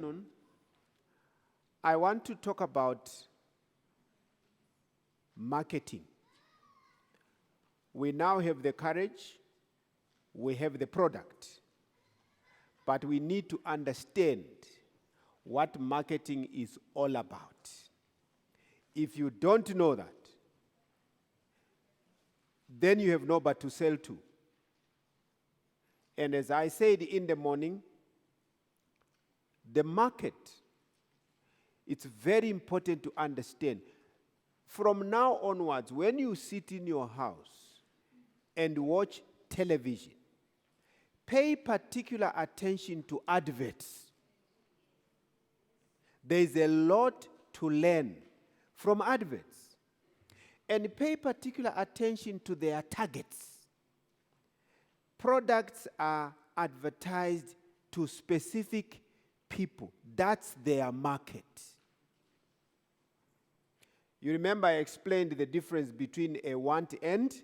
afternoon, I want to talk about marketing. We now have the courage, we have the product, but we need to understand what marketing is all about. If you don't know that, then you have nobody to sell to. And as I said in the morning, the market, it's very important to understand. From now onwards, when you sit in your house and watch television, pay particular attention to adverts. There is a lot to learn from adverts. And pay particular attention to their targets. Products are advertised to specific people. That's their market. You remember I explained the difference between a want and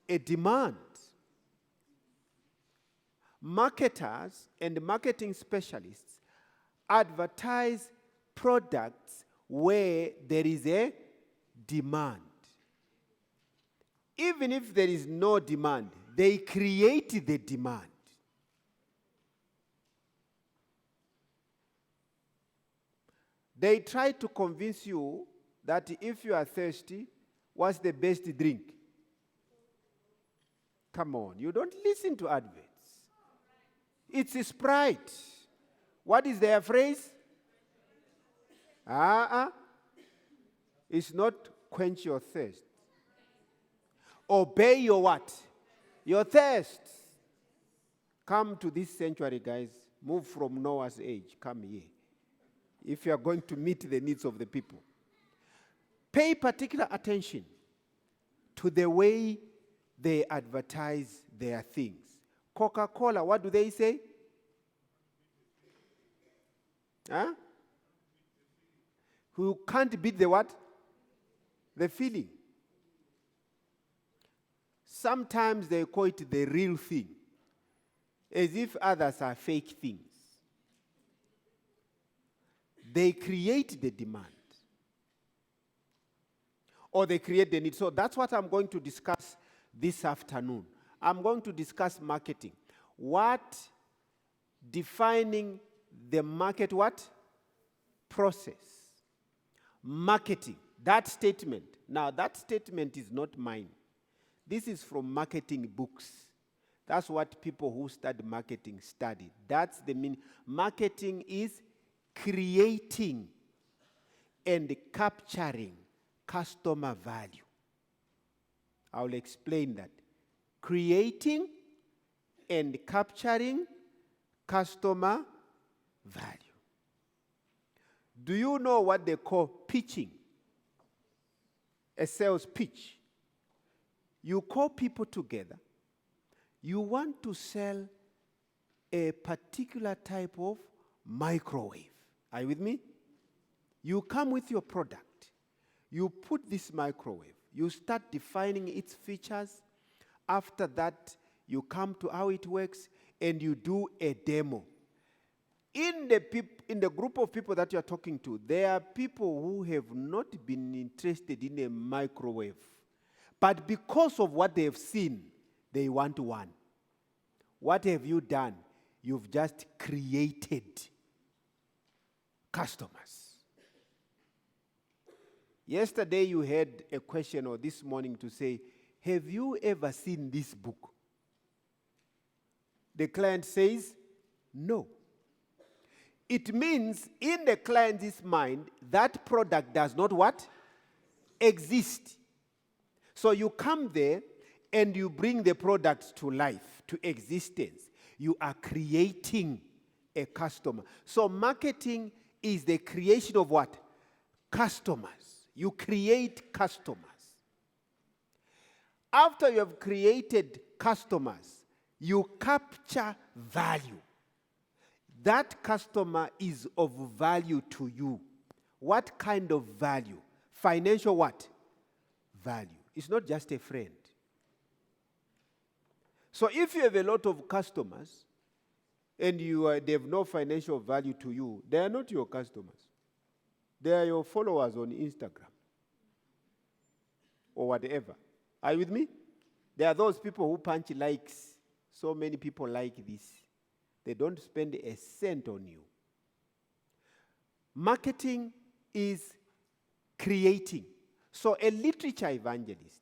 a demand. Marketers and marketing specialists advertise products where there is a demand. Even if there is no demand, they create the demand. They try to convince you that if you are thirsty, what's the best drink? Come on, you don't listen to adverts. It's a Sprite. What is their phrase? It's not quench your thirst. Obey your what? Your thirst. Come to this sanctuary, guys. Move from Noah's age. Come here. If you are going to meet the needs of the people. Pay particular attention to the way they advertise their things. Coca-Cola, what do they say? Huh? Who can't beat the what? The feeling. Sometimes they call it the real thing, as if others are fake things. They create the demand, or they create the need. So that's what I'm going to discuss this afternoon. I'm going to discuss marketing. Defining the market what? Process. Marketing. That statement. Now, that statement is not mine. This is from marketing books. That's what people who study marketing study. That's the meaning. Marketing is creating and capturing customer value. I will explain that. Creating and capturing customer value. Do you know what they call pitching? A sales pitch. You call people together. You want to sell a particular type of microwave. Are you with me? You come with your product. You put this microwave. You start defining its features. After that, you come to how it works, and you do a demo. In the group of people that you are talking to, there are people who have not been interested in a microwave. But because of what they have seen, they want one. What have you done? You've just created customers. Yesterday you had a question, or this morning to say, have you ever seen this book? The client says, no. It means in the client's mind, that product does not what? Exist. So you come there and you bring the product to life, to existence. You are creating a customer. So marketing is the creation of what? Customers. You create customers. After you have created customers, you capture value. That customer is of value to you. What kind of value? Financial what? Value. It's not just a friend. So if you have a lot of customers, and they have no financial value to you, they are not your customers. They are your followers on Instagram or whatever. Are you with me? There are those people who punch likes. So many people like this. They don't spend a cent on you. Marketing is creating. So a literature evangelist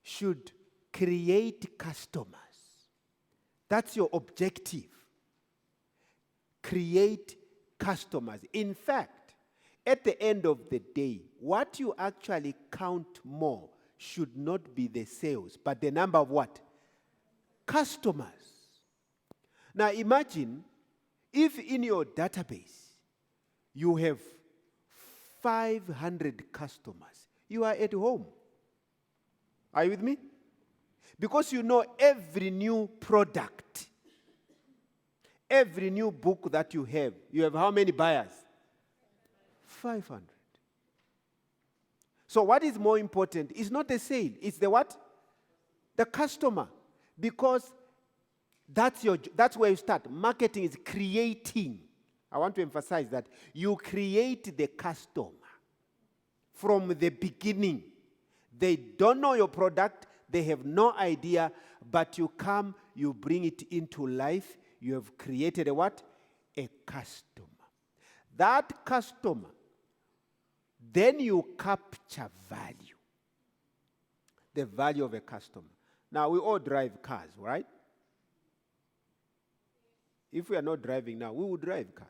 should create customers. That's your objective. Create customers. In fact, at the end of the day, what you actually count more should not be the sales, but the number of what? Customers. Now imagine if in your database you have 500 customers. You are at home. Are you with me? Because you know every new product, every new book that you have how many buyers? 500. So what is more important is not the sale, it's the what? The customer. Because that's where you start. Marketing is creating. I want to emphasize that you create the customer from the beginning. They don't know your product, they have no idea, but you come, you bring it into life, you have created a what? A customer. That customer, then you capture value. The value of a customer. Now, we all drive cars, right? If we are not driving now, we will drive cars.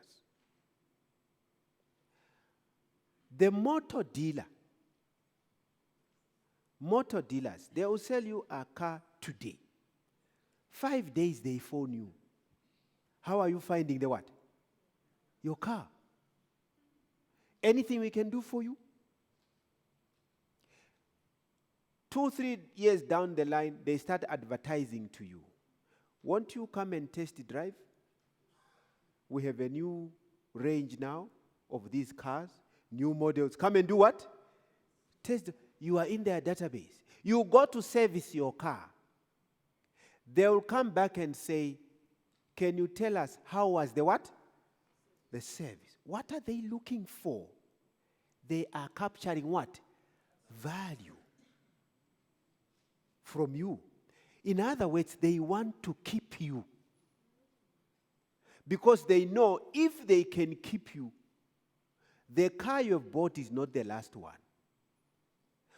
The motor dealers, they will sell you a car today. 5 days they phone you. How are you finding the what? Your car. Anything we can do for you? 2-3 years down the line, they start advertising to you. Won't you come and test drive? We have a new range now of these cars, new models. Come and do what? Test. You are in their database. You go to service your car. They will come back and say, can you tell us how was the what? The service. What are they looking for? They are capturing what? Value from you. In other words, they want to keep you. Because they know if they can keep you, the car you have bought is not the last one.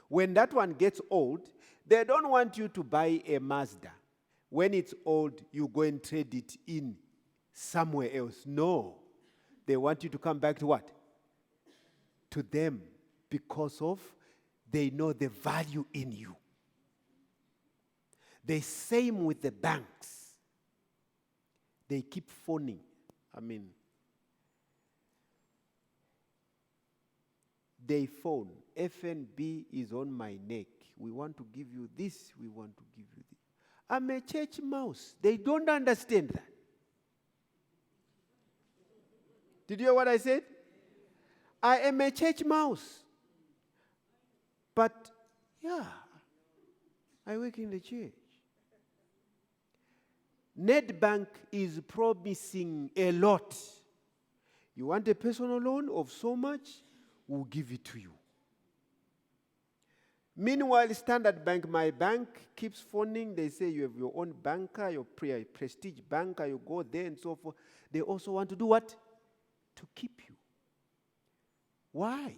When that one gets old, they don't want you to buy a Mazda. When it's old, you go and trade it in somewhere else. No. They want you to come back to what? To them, because of they know the value in you. The same with the banks. They keep phoning. They phone. FNB is on my neck. We want to give you this. We want to give you this. I'm a church mouse. They don't understand that. Did you hear what I said? I am a church mouse. But, yeah, I work in the church. Nedbank is promising a lot. You want a personal loan of so much? We'll give it to you. Meanwhile, Standard Bank, my bank, keeps phoning. They say you have your own banker, your prestige banker, you go there and so forth. They also want to do what? To keep you. Why?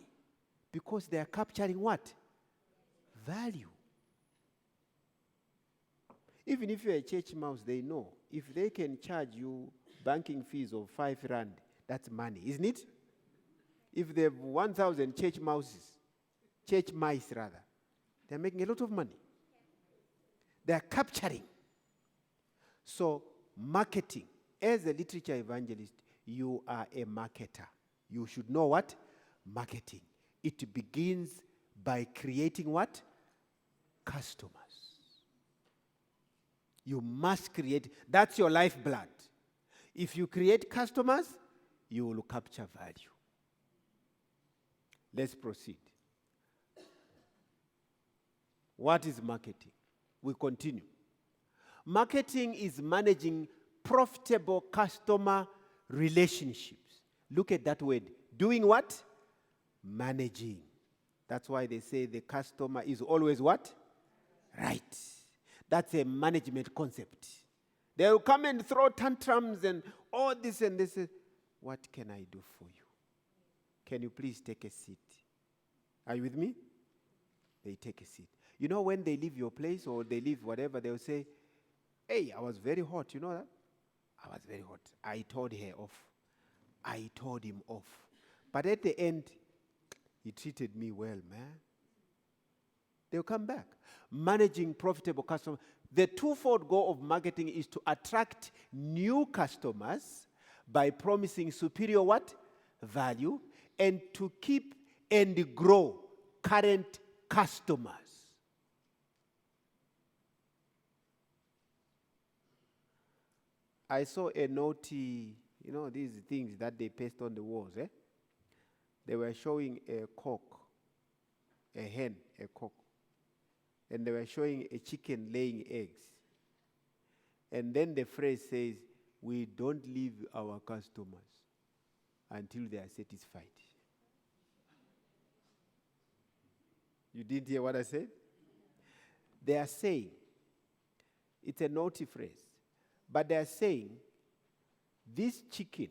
Because they are capturing what? Value. Even if you're a church mouse, they know. If they can charge you banking fees of 5 rand, that's money, isn't it? If they have 1,000 church mice rather, they're making a lot of money. They're capturing. So, marketing. As a literature evangelist, you are a marketer. You should know what? Marketing. It begins by creating what? Customers. You must create. That's your lifeblood. If you create customers, you will capture value. Let's proceed. What is marketing? We continue. Marketing is managing profitable customer relationships. Look at that word. Doing what? Managing. That's why they say the customer is always what? Right. That's a management concept. They will come and throw tantrums and all this and this. What can I do for you? Can you please take a seat? Are you with me? They take a seat. You know, when they leave your place or they leave whatever, they'll say, hey, I was very hot. You know that? I was very hot. I told her off. I told him off. But at the end, he treated me well, man. They'll come back. Managing profitable customers. The twofold goal of marketing is to attract new customers by promising superior what? Value, and to keep and grow current customers. I saw a naughty, you know, these things that they paste on the walls, eh? They were showing a cock, a hen, a cock. And they were showing a chicken laying eggs. And then the phrase says, we don't leave our customers until they are satisfied. You didn't hear what I said? They are saying, it's a naughty phrase, but they are saying, this chicken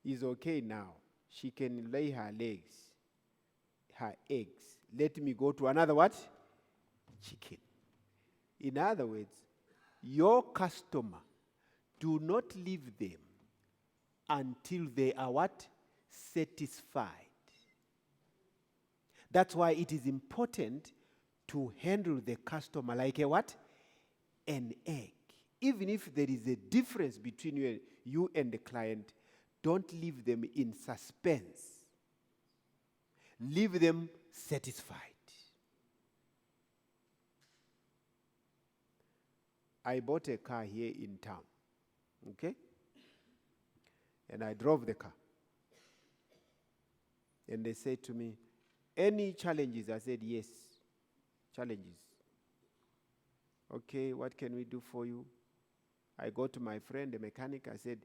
is okay now. She can lay her eggs. Let me go to another what? Chicken. In other words, your customer, do not leave them until they are what? Satisfied. That's why it is important to handle the customer like a what? An egg. Even if there is a difference between you and the client, don't leave them in suspense. Leave them satisfied. I bought a car here in town, okay? And I drove the car. And they said to me, any challenges? I said, yes, challenges. Okay, what can we do for you? I go to my friend, the mechanic. I said,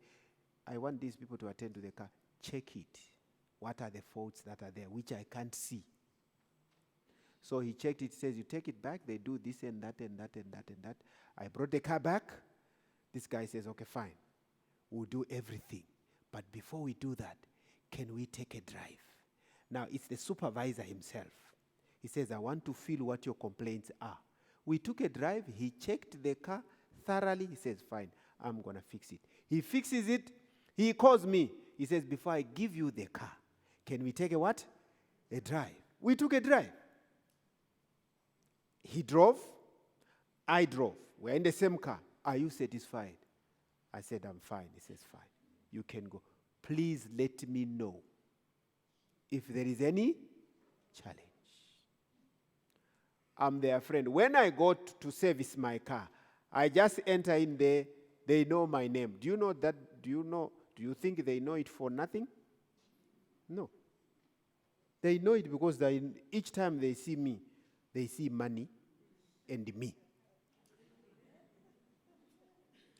I want these people to attend to the car. Check it. What are the faults that are there, which I can't see? So he checked it, says, you take it back, they do this and that and that and that and that. I brought the car back. This guy says, okay, fine. We'll do everything. But before we do that, can we take a drive? Now, it's the supervisor himself. He says, I want to feel what your complaints are. We took a drive. He checked the car thoroughly. He says, fine, I'm going to fix it. He fixes it. He calls me. He says, before I give you the car, can we take a what? A drive. We took a drive. He drove. I drove. We're in the same car. Are you satisfied? I said, I'm fine. He says, fine. You can go. Please let me know if there is any challenge. I'm their friend. When I go to service my car, I just enter in there. They know my name. Do you know that? Do you think they know it for nothing? No. They know it because each time they see me, they see money and me.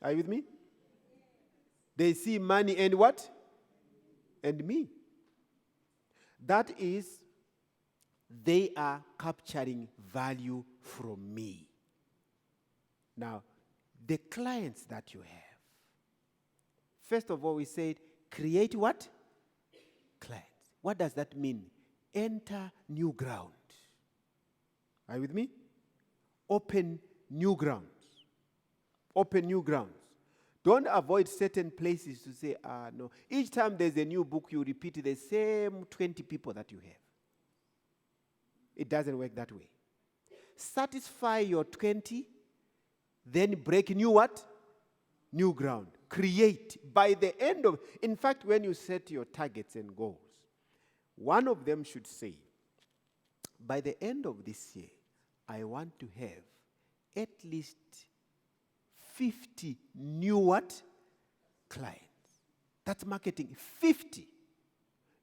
Are you with me? They see money and what? And me. That is, they are capturing value from me. Now, the clients that you have. First of all, we said, create what? Clients. What does that mean? Enter new ground. Are you with me? Open new grounds. Open new grounds. Don't avoid certain places to say, no. Each time there's a new book, you repeat the same 20 people that you have. It doesn't work that way. Satisfy your 20, then break new what? New ground. Create. By the end of, in fact, when you set your targets and goals, one of them should say, by the end of this year, I want to have at least 50 new what? Clients. That's marketing. 50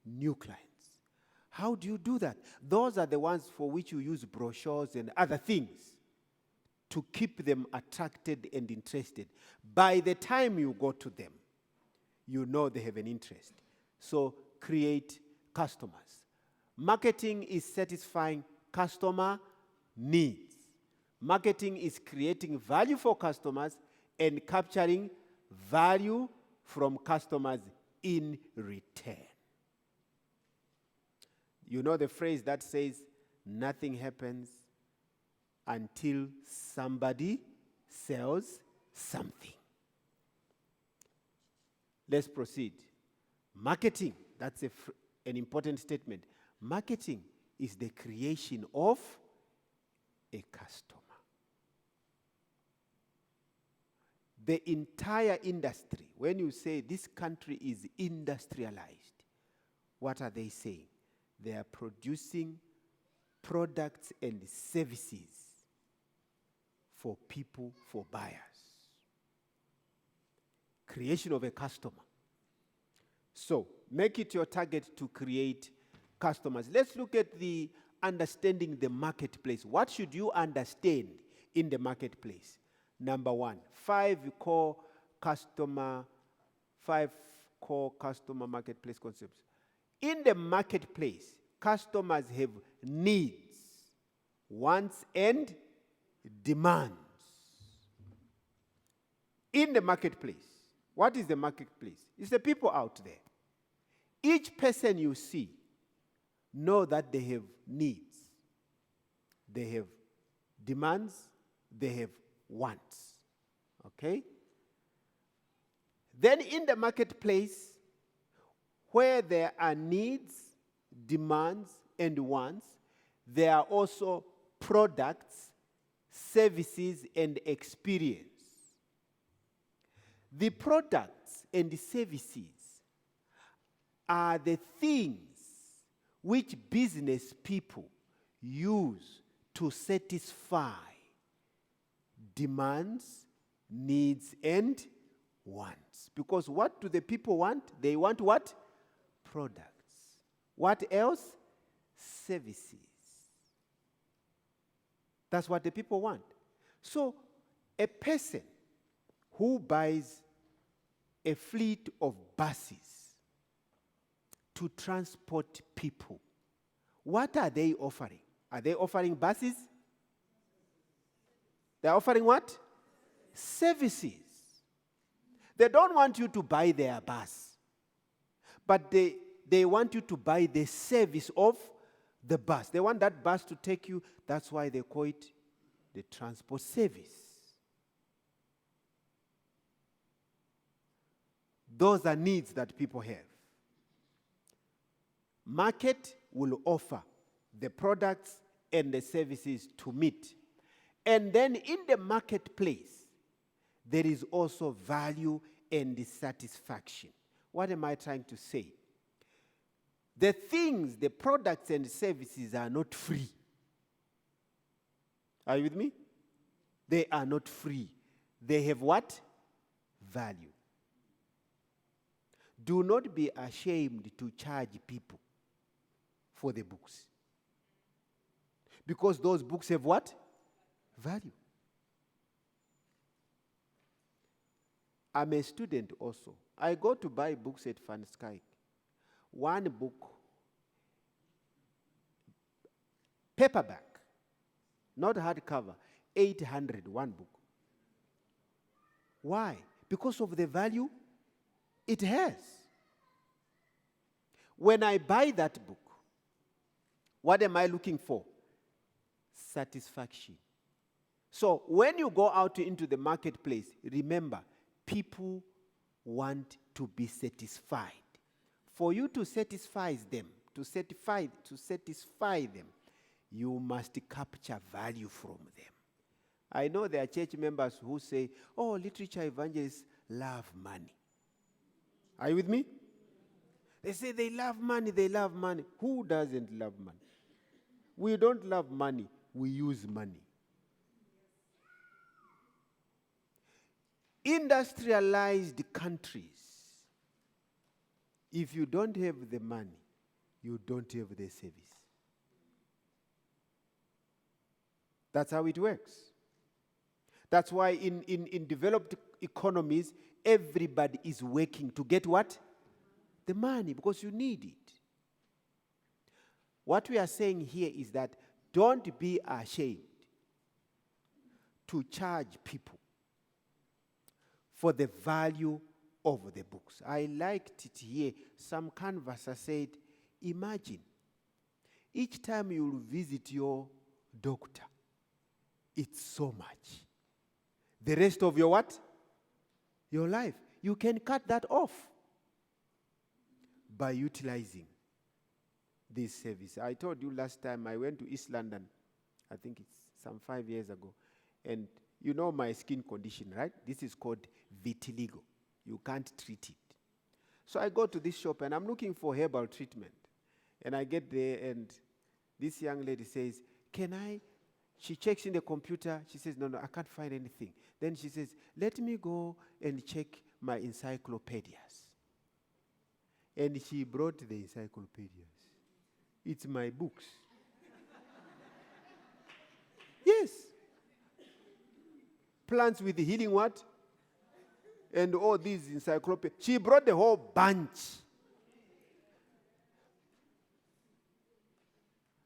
new clients. How do you do that? Those are the ones for which you use brochures and other things to keep them attracted and interested. By the time you go to them, you know they have an interest. So create customers. Marketing is satisfying customer needs. Marketing is creating value for customers and capturing value from customers in return. You know the phrase that says, nothing happens until somebody sells something. Let's proceed. Marketing, that's an important statement. Marketing is the creation of a customer. The entire industry, when you say this country is industrialized, what are they saying? They are producing products and services for people, for buyers. Creation of a customer. So, make it your target to create customers. Let's look at the understanding the marketplace. What should you understand in the marketplace? Number one, five core customer marketplace concepts. In the marketplace, customers have needs, wants, and demands. In the marketplace, what is the marketplace? It's the people out there. Each person you see know that they have needs. They have demands, they have wants. Okay? Then in the marketplace, where there are needs, demands, and wants, there are also products, services, and experience. The products and the services are the things which business people use to satisfy demands, needs, and wants. Because what do the people want? They want what? Products. What else? Services. That's what the people want. So, a person who buys a fleet of buses to transport people, what are they offering? Are they offering buses? They're offering what? Services. They don't want you to buy their bus, but they want you to buy the service of the bus. They want that bus to take you. That's why they call it the transport service. Those are needs that people have. Market will offer the products and the services to meet. And then in the marketplace, there is also value and satisfaction. What am I trying to say? The things, the products and services are not free. Are you with me? They are not free. They have what? Value. Do not be ashamed to charge people for the books. Because those books have what? Value. I'm a student also. I go to buy books at Van Skyke. One book, paperback, not hardcover, 800, one book. Why? Because of the value it has. When I buy that book, what am I looking for? Satisfaction. So when you go out into the marketplace, remember, people want to be satisfied. For you to satisfy them, you must capture value from them. I know there are church members who say, oh, literature evangelists love money. Are you with me? They say they love money, they love money. Who doesn't love money? We don't love money, we use money. Industrialized countries, if you don't have the money, you don't have the service. That's how it works. That's why in developed economies, everybody is working to get what? The money, because you need it. What we are saying here is that don't be ashamed to charge people for the value of the books. I liked it here. Some canvasser said, imagine, each time you visit your doctor, it's so much. The rest of your what? Your life. You can cut that off by utilizing this service. I told you last time I went to East London, I think it's some 5 years ago, and you know my skin condition, right? This is called vitiligo. You can't treat it. So I go to this shop and I'm looking for herbal treatment. And I get there and this young lady says, can I? She checks in the computer. She says, no, I can't find anything. Then she says, let me go and check my encyclopedias. And she brought the encyclopedias. It's my books. Yes. Plants with healing what? And all these encyclopedias. She brought the whole bunch.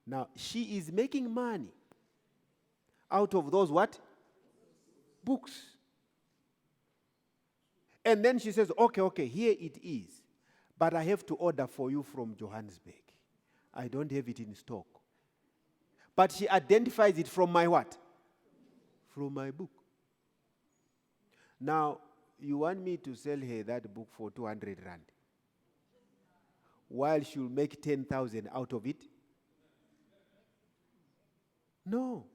Now, she is making money out of those what? Books. And then she says, okay, here it is. But I have to order for you from Johannesburg. I don't have it in stock. But she identifies it from my what? From my book. Now, you want me to sell her that book for 200 rand, while she'll make 10,000 out of it? No.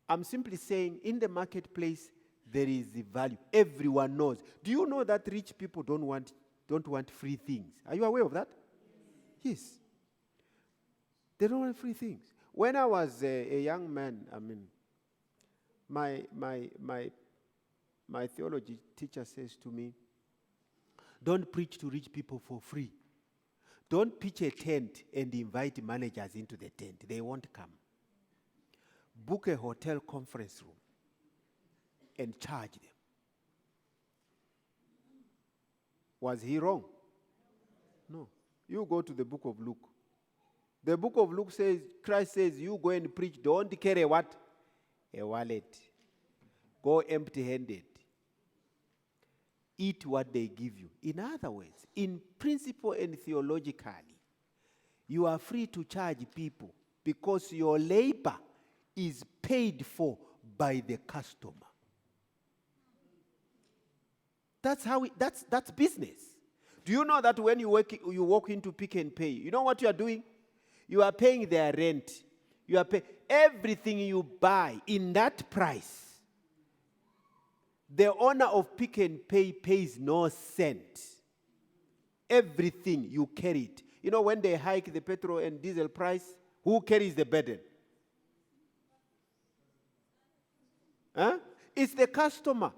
I'm simply saying, in the marketplace, there is the value. Everyone knows. Do you know that rich people don't want free things? Are you aware of that? Yes. They don't want free things. When I was a young man, my theology teacher says to me, don't preach to rich people for free. Don't pitch a tent and invite managers into the tent. They won't come. Book a hotel conference room and charge them. Was he wrong? No. You go to the book of Luke. The book of Luke says, Christ says, you go and preach. Don't carry what? A wallet. Go empty-handed. Eat what they give you. In other words, in principle and theologically, you are free to charge people because your labor is paid for by the customer. That's business. Do you know that when you walk into Pick and Pay, you know what you are doing? You are paying their rent. You are paying everything you buy in that price. The owner of Pick and Pay pays no cent. Everything you carry it. You know when they hike the petrol and diesel price, who carries the burden? Huh? It's the customer.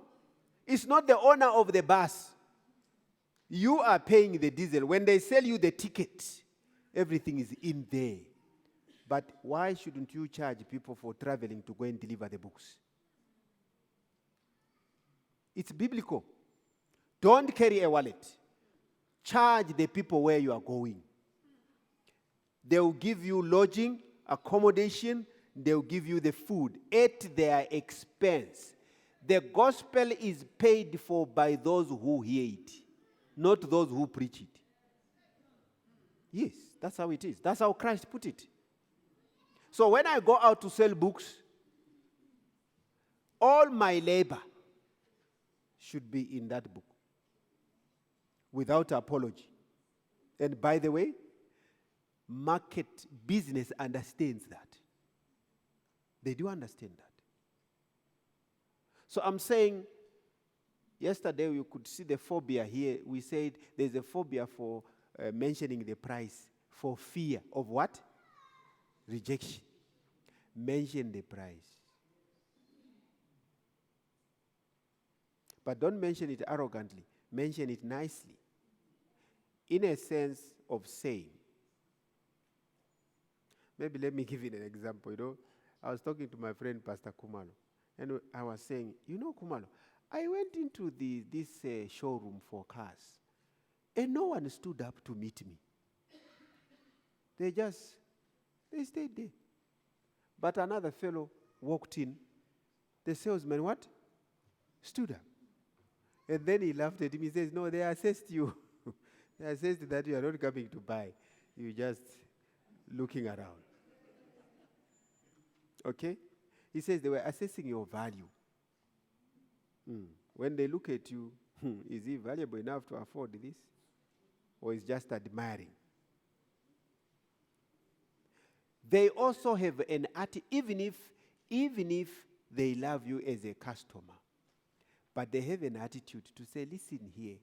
It's not the owner of the bus. You are paying the diesel. When they sell you the ticket, everything is in there. But why shouldn't you charge people for traveling to go and deliver the books? It's biblical. Don't carry a wallet. Charge the people where you are going. They will give you lodging, accommodation, they will give you the food at their expense. The gospel is paid for by those who hear it, not those who preach it. Yes, that's how it is. That's how Christ put it. So when I go out to sell books, all my labor should be in that book without apology. And by the way, market business understands that. They do understand that. So I'm saying, yesterday you could see the phobia here. We said there's a phobia for mentioning the price, for fear of what? Rejection. Mention the price. But don't mention it arrogantly. Mention it nicely. In a sense of saying. Maybe let me give you an example. I was talking to my friend Pastor Kumalo, And I was saying, Kumalo, I went into this showroom for cars, and no one stood up to meet me. They stayed there. But another fellow walked in. The salesman, what? Stood up. And then he laughed at him. He says, no, they assessed you. They assessed that you are not coming to buy. You're just looking around. Okay? He says they were assessing your value. When they look at you, is he valuable enough to afford this? Or is just admiring? They also have an attitude, even if they love you as a customer, but they have an attitude to say, listen here,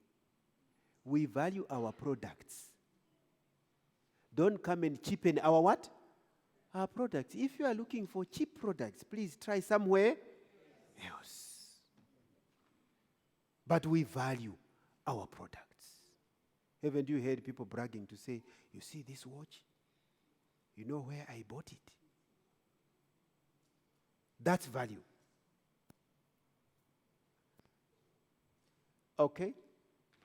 we value our products. Don't come and cheapen our what? Our products. If you are looking for cheap products, please try somewhere else. But we value our products. Haven't you heard people bragging to say, you see this watch? You know where I bought it? That's value. Okay?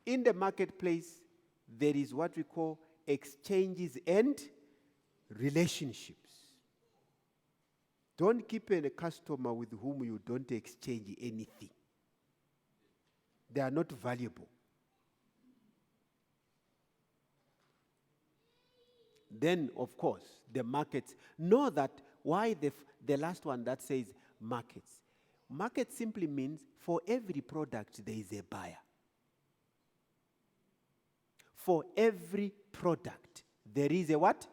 In the marketplace, there is what we call exchanges and relationships. Don't keep a customer with whom you don't exchange anything. They are not valuable. Then, of course, the markets. Know that why the last one that says markets. Market simply means for every product there is a buyer. For every product there is a what?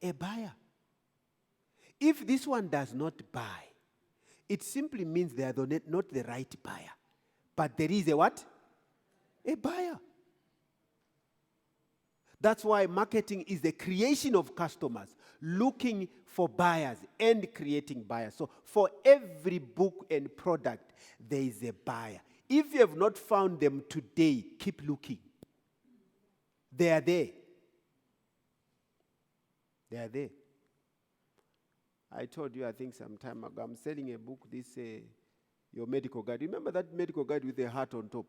A buyer. If this one does not buy, it simply means they are not the right buyer. But there is a what? A buyer. That's why marketing is the creation of customers, looking for buyers and creating buyers. So for every book and product, there is a buyer. If you have not found them today, keep looking. They are there. They are there. I told you, I think some time ago, I'm selling a book, your medical guide. Remember that medical guide with the heart on top?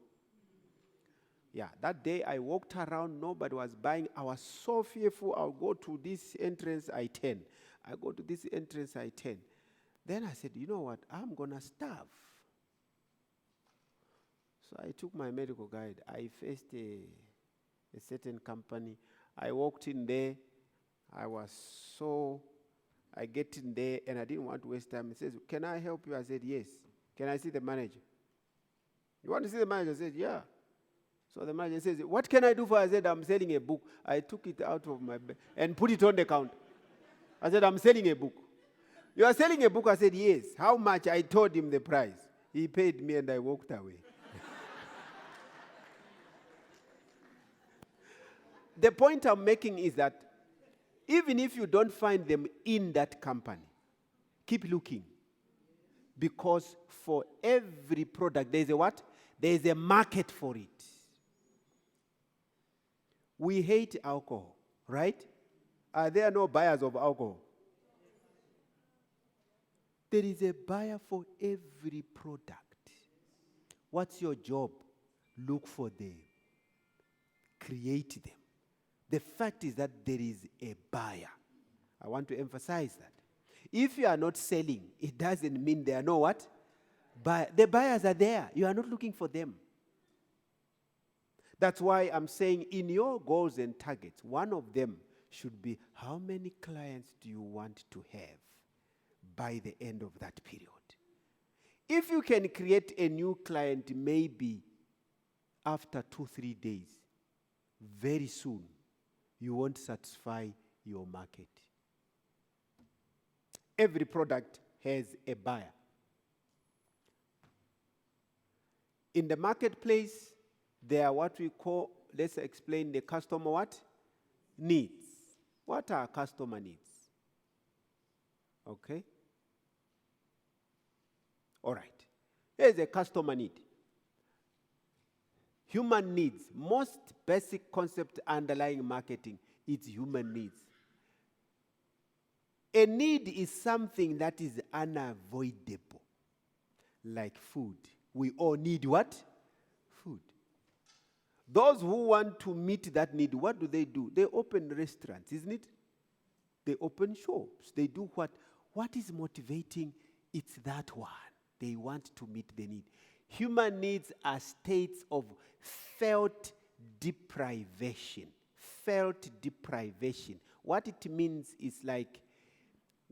Yeah, that day I walked around, nobody was buying. I was so fearful. I'll go to this entrance, I turn. I go to this entrance, I turn. Then I said, you know what? I'm going to starve. So I took my medical guide. I faced a certain company. I walked in there. I get in there, and I didn't want to waste time. He says, can I help you? I said, yes. Can I see the manager? You want to see the manager? I said, yeah. So the manager says, what can I do for you? I said, I'm selling a book. I took it out of my bag and put it on the counter. I said, I'm selling a book. You are selling a book? I said, yes. How much? I told him the price. He paid me and I walked away. The point I'm making is that even if you don't find them in that company, keep looking. Because for every product, there is a what? There is a market for it. We hate alcohol, right? Are there no buyers of alcohol? There is a buyer for every product. What's your job? Look for them. Create them. The fact is that there is a buyer. I want to emphasize that. If you are not selling, it doesn't mean there are no what? The buyers are there. You are not looking for them. That's why I'm saying in your goals and targets, one of them should be how many clients do you want to have by the end of that period? If you can create a new client maybe after 2-3 days, very soon, you won't satisfy your market. Every product has a buyer. In the marketplace, there are what we call, let's explain the customer what? Needs. What are customer needs? Okay? All right. Here's a customer need. Human needs. Most basic concept underlying marketing is human needs. A need is something that is unavoidable. like food. We all need what? Food. Those who want to meet that need, what do? They open restaurants, isn't it? They open shops. They do what? What is motivating? It's that one. They want to meet the need. Human needs are states of felt deprivation. Felt deprivation. What it means is like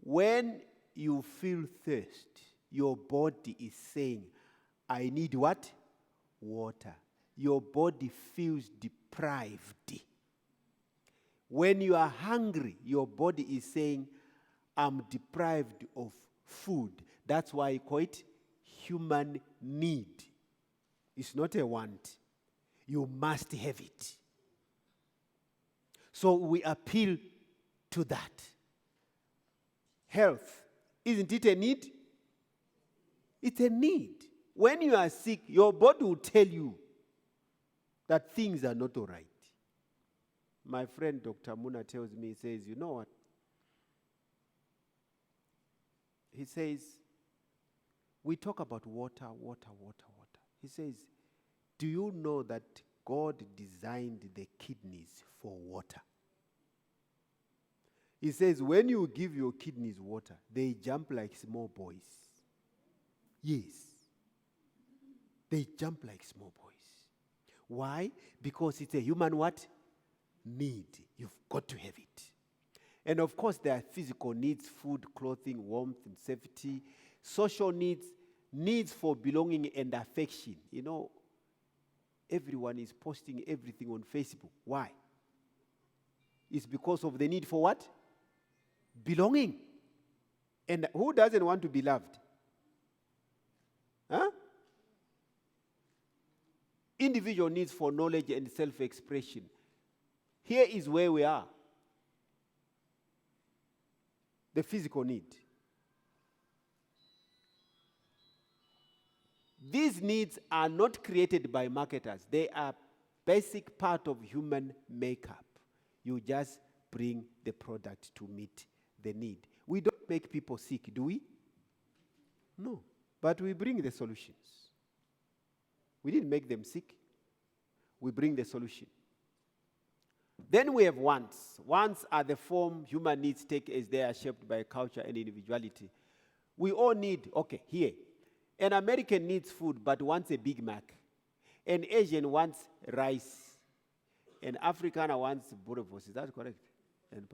when you feel thirst, your body is saying, I need what? Water. Your body feels deprived. When you are hungry, your body is saying, I'm deprived of food. That's why I call it human need. It's not a want. You must have it. So we appeal to that. Health, isn't it a need? It's a need. When you are sick, your body will tell you that things are not all right. My friend Dr. Muna tells me, he says, you know what? He says, we talk about water. He says, do you know that God designed the kidneys for water? He says, when you give your kidneys water, they jump like small boys. Yes. They jump like small boys. Why? Because it's a human what? Need. You've got to have it. And of course, there are physical needs, food, clothing, warmth, and safety. Social needs, needs for belonging and affection. You know, everyone is posting everything on Facebook. Why? It's because of the need for what? Belonging. And who doesn't want to be loved? Huh? Individual needs for knowledge and self-expression. Here is where we are. The physical need. These needs are not created by marketers. They are basic part of human makeup. You just bring the product to meet the need. We don't make people sick, do we? No. But we bring the solutions. We didn't make them sick. We bring the solution. Then we have wants. Wants are the form human needs take as they are shaped by culture and individuality. We all need, okay, here. An American needs food but wants a Big Mac. An Asian wants rice. An Afrikaner wants boerewors. Is that correct? And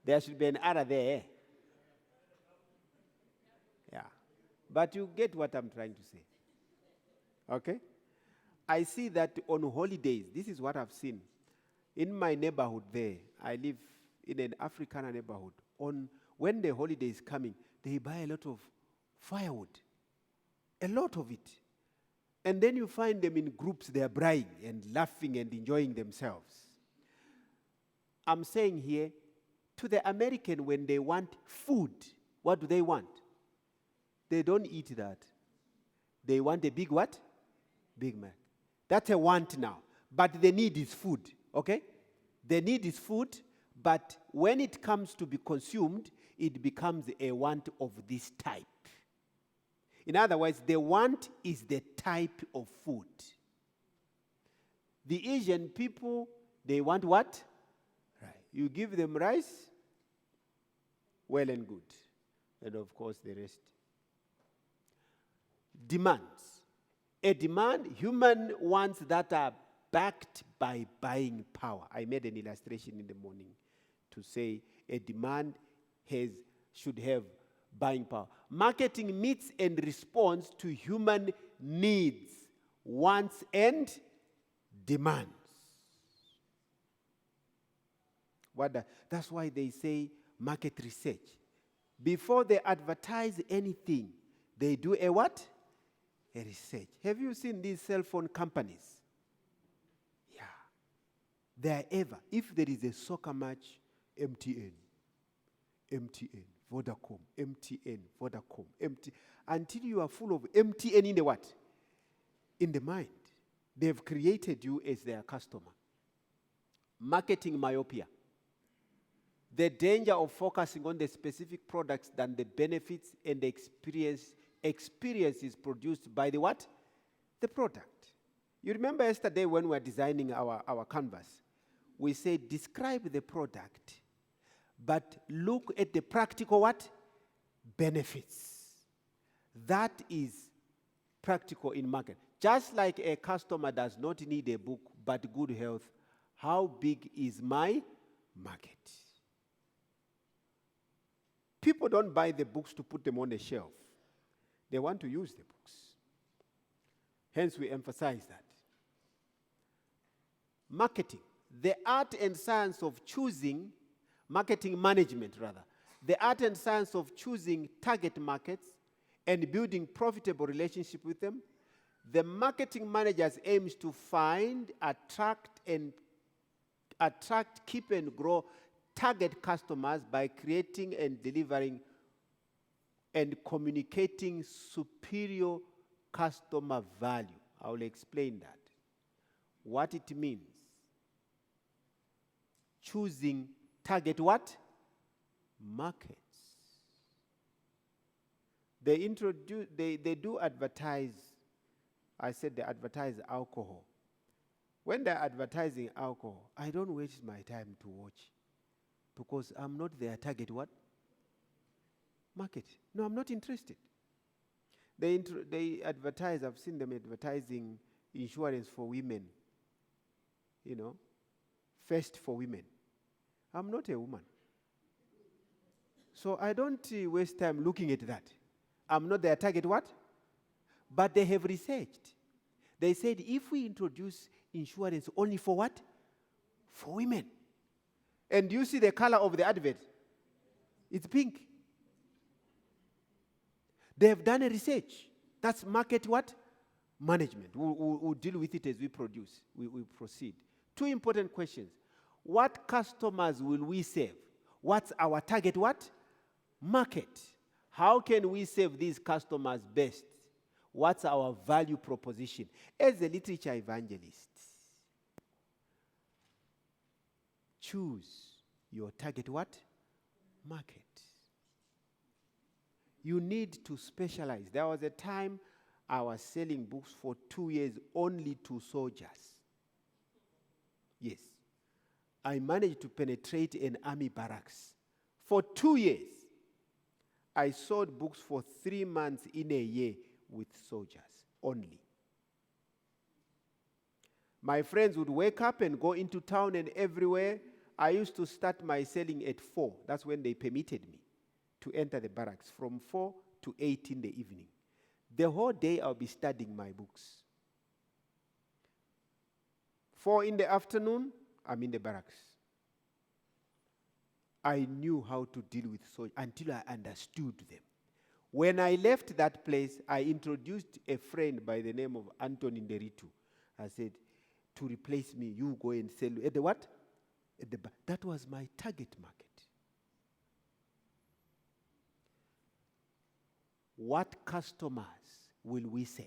there should be an other there. Yeah. But you get what I'm trying to say. Okay? I see that on holidays, this is what I've seen. In my neighborhood there, I live in an Afrikaner neighborhood. When the holiday is coming, they buy a lot of firewood. A lot of it. And then you find them in groups, they are bragging and laughing and enjoying themselves. I'm saying here, to the American, when they want food, what do they want? They don't eat that. They want a big what? Big Mac. That's a want now. But the need is food, okay? The need is food, but when it comes to be consumed, it becomes a want of this type. In other words, the want is the type of food. The Asian people, they want what? Right. You give them rice, well and good. And of course, the rest. Demands. A demand, human wants that are backed by buying power. I made an illustration in the morning to say a demand should have buying power. Marketing meets and responds to human needs, wants, and demands. That's why they say market research. Before they advertise anything, they do a what? A research. Have you seen these cell phone companies? Yeah. They're ever. If there is a soccer match, MTN, Vodacom, MTN, Vodacom, until you are full of MTN in the what? In the mind. They've created you as their customer. Marketing myopia. The danger of focusing on the specific products than the benefits and the experience is produced by the what? The product. You remember yesterday when we were designing our canvas, we said describe the product, but look at the practical what? Benefits. That is practical in market. Just like a customer does not need a book but good health, how big is my market? People don't buy the books to put them on the shelf. They want to use the books. Hence, we emphasize that. Marketing, the art and science of choosing, marketing management rather, the art and science of choosing target markets and building profitable relationship with them. The marketing manager's aims to find, attract, keep and grow target customers by creating and delivering and communicating superior customer value. I will explain that. What it means. Choosing target what? Markets. They do advertise. I said they advertise alcohol. When they're advertising alcohol, I don't waste my time to watch because I'm not their target what? Market. No, I'm not interested. They advertise, I've seen them advertising insurance for women. First for women. I'm not a woman. So I don't waste time looking at that. I'm not their target what? But they have researched. They said if we introduce insurance only for what? For women. And you see the color of the advert? It's pink. They have done a research. That's market what? Management. We'll deal with it as we produce. We proceed. Two important questions. What customers will we serve? What's our target what? Market. How can we serve these customers best? What's our value proposition? As a literature evangelist, choose your target what? Market. You need to specialize. There was a time I was selling books for 2 years only to soldiers. Yes. I managed to penetrate an army barracks. For 2 years, I sold books for 3 months in a year with soldiers only. My friends would wake up and go into town and everywhere. I used to start my selling at 4. That's when they permitted me to enter the barracks from 4 to 8 in the evening. The whole day I'll be studying my books. 4 in the afternoon, I'm in the barracks. I knew how to deal with soldiers until I understood them. When I left that place, I introduced a friend by the name of Anthony Nderitu. I said, to replace me, you go and sell at the what? At the that was my target market. What customers will we serve?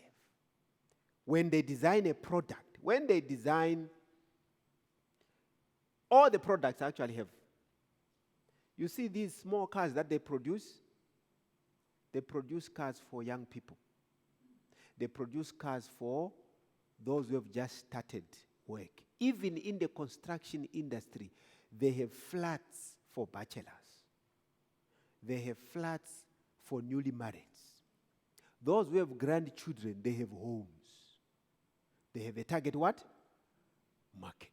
When they design a product, when they design, all the products actually have. You see these small cars that they produce cars for young people. They produce cars for those who have just started work. Even in the construction industry, they have flats for bachelors. They have flats for newly married. Those who have grandchildren, they have homes. They have a target what? Market.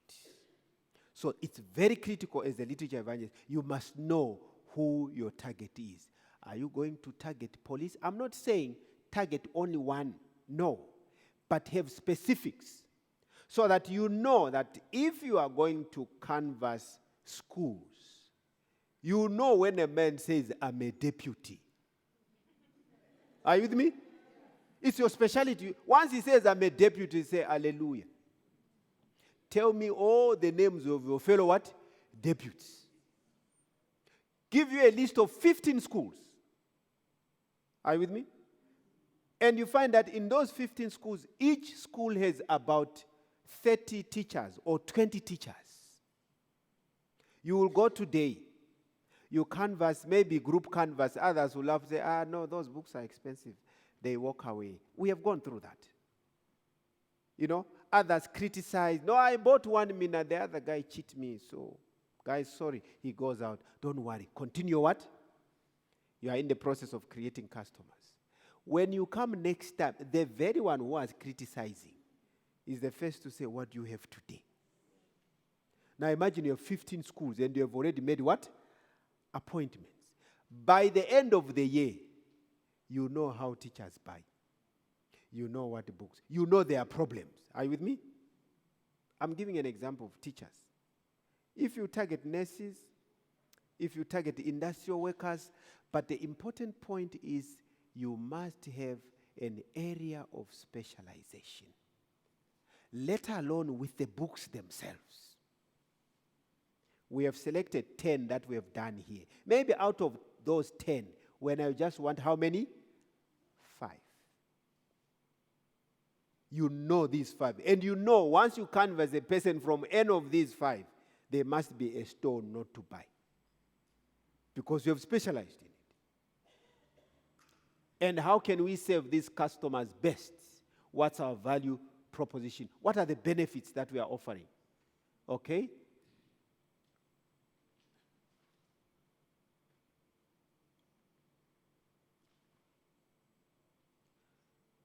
So it's very critical as a literature evangelist. You must know who your target is. Are you going to target police? I'm not saying target only one. No. But have specifics. So that you know that if you are going to canvass schools, you know when a man says, I'm a deputy. Are you with me? It's your specialty. Once he says, I'm a deputy, say, hallelujah. Tell me all the names of your fellow what? Deputies. Give you a list of 15 schools. Are you with me? And you find that in those 15 schools, each school has about 30 teachers or 20 teachers. You will go today. You canvas, maybe group canvas, others will love say, no, those books are expensive. They walk away. We have gone through that. You know, others criticize. No, I bought 1 minute, the other guy cheat me. So, guys, sorry, he goes out. Don't worry. Continue what? You are in the process of creating customers. When you come next time, the very one who was criticizing is the first to say, what do you have today? Now imagine you have 15 schools and you have already made what? Appointments. By the end of the year, you know how teachers buy. You know what the books. You know their problems. Are you with me? I'm giving an example of teachers. If you target nurses, if you target industrial workers, but the important point is you must have an area of specialization, let alone with the books themselves. We have selected 10 that we have done here. Maybe out of those 10, when I just want how many? 5. You know these 5. And you know once you canvas a person from any of these 5, there must be a stone not to buy. Because you have specialized in it. And how can we serve these customers best? What's our value proposition? What are the benefits that we are offering? Okay?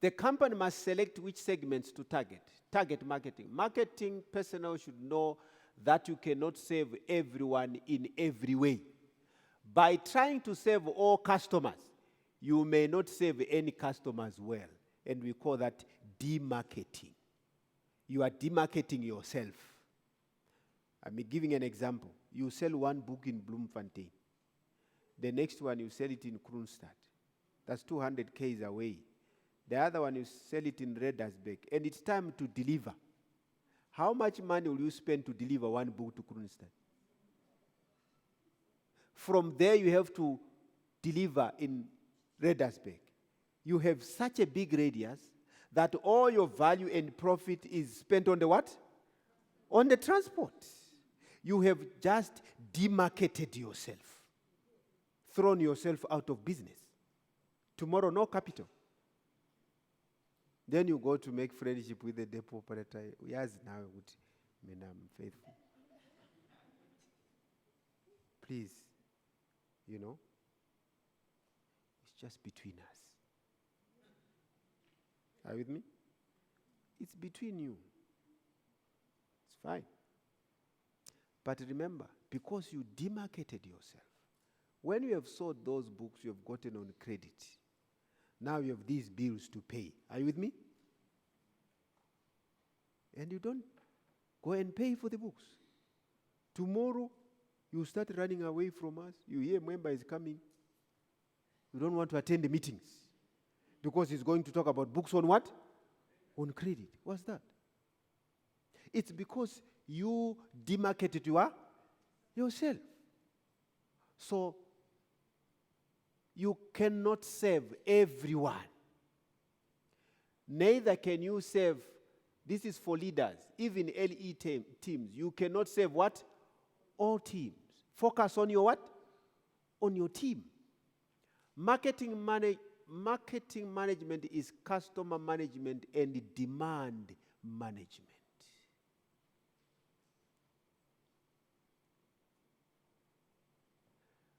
The company must select which segments to target. Target marketing. Marketing personnel should know that you cannot serve everyone in every way. By trying to serve all customers, you may not serve any customers well. And we call that demarketing. You are demarketing yourself. I'm giving an example. You sell one book in Bloemfontein. The next one, you sell it in Kroonstad. That's 200 k's away. The other one, you sell it in Reddersburg. And it's time to deliver. How much money will you spend to deliver one book to Kroonstad? From there, you have to deliver in Reddersburg. You have such a big radius that all your value and profit is spent on the what? On the transport. You have just demarketed yourself, thrown yourself out of business. Tomorrow, no capital. Then you go to make friendship with the depot operator. Yes, now I'm faithful. Please, you know, it's just between us. Are you with me? It's between you. It's fine. But remember, because you demarketed yourself, when you have sold those books you have gotten on credit, now you have these bills to pay. Are you with me? And you don't go and pay for the books. Tomorrow, you start running away from us. You hear a member is coming. You don't want to attend the meetings because he's going to talk about books on what? On credit. What's that? It's because you demarketed yourself. So, you cannot serve everyone. Neither can you serve, this is for leaders, even LE teams. You cannot serve what? All teams. Focus on your what? On your team. Marketing management is customer management and demand management.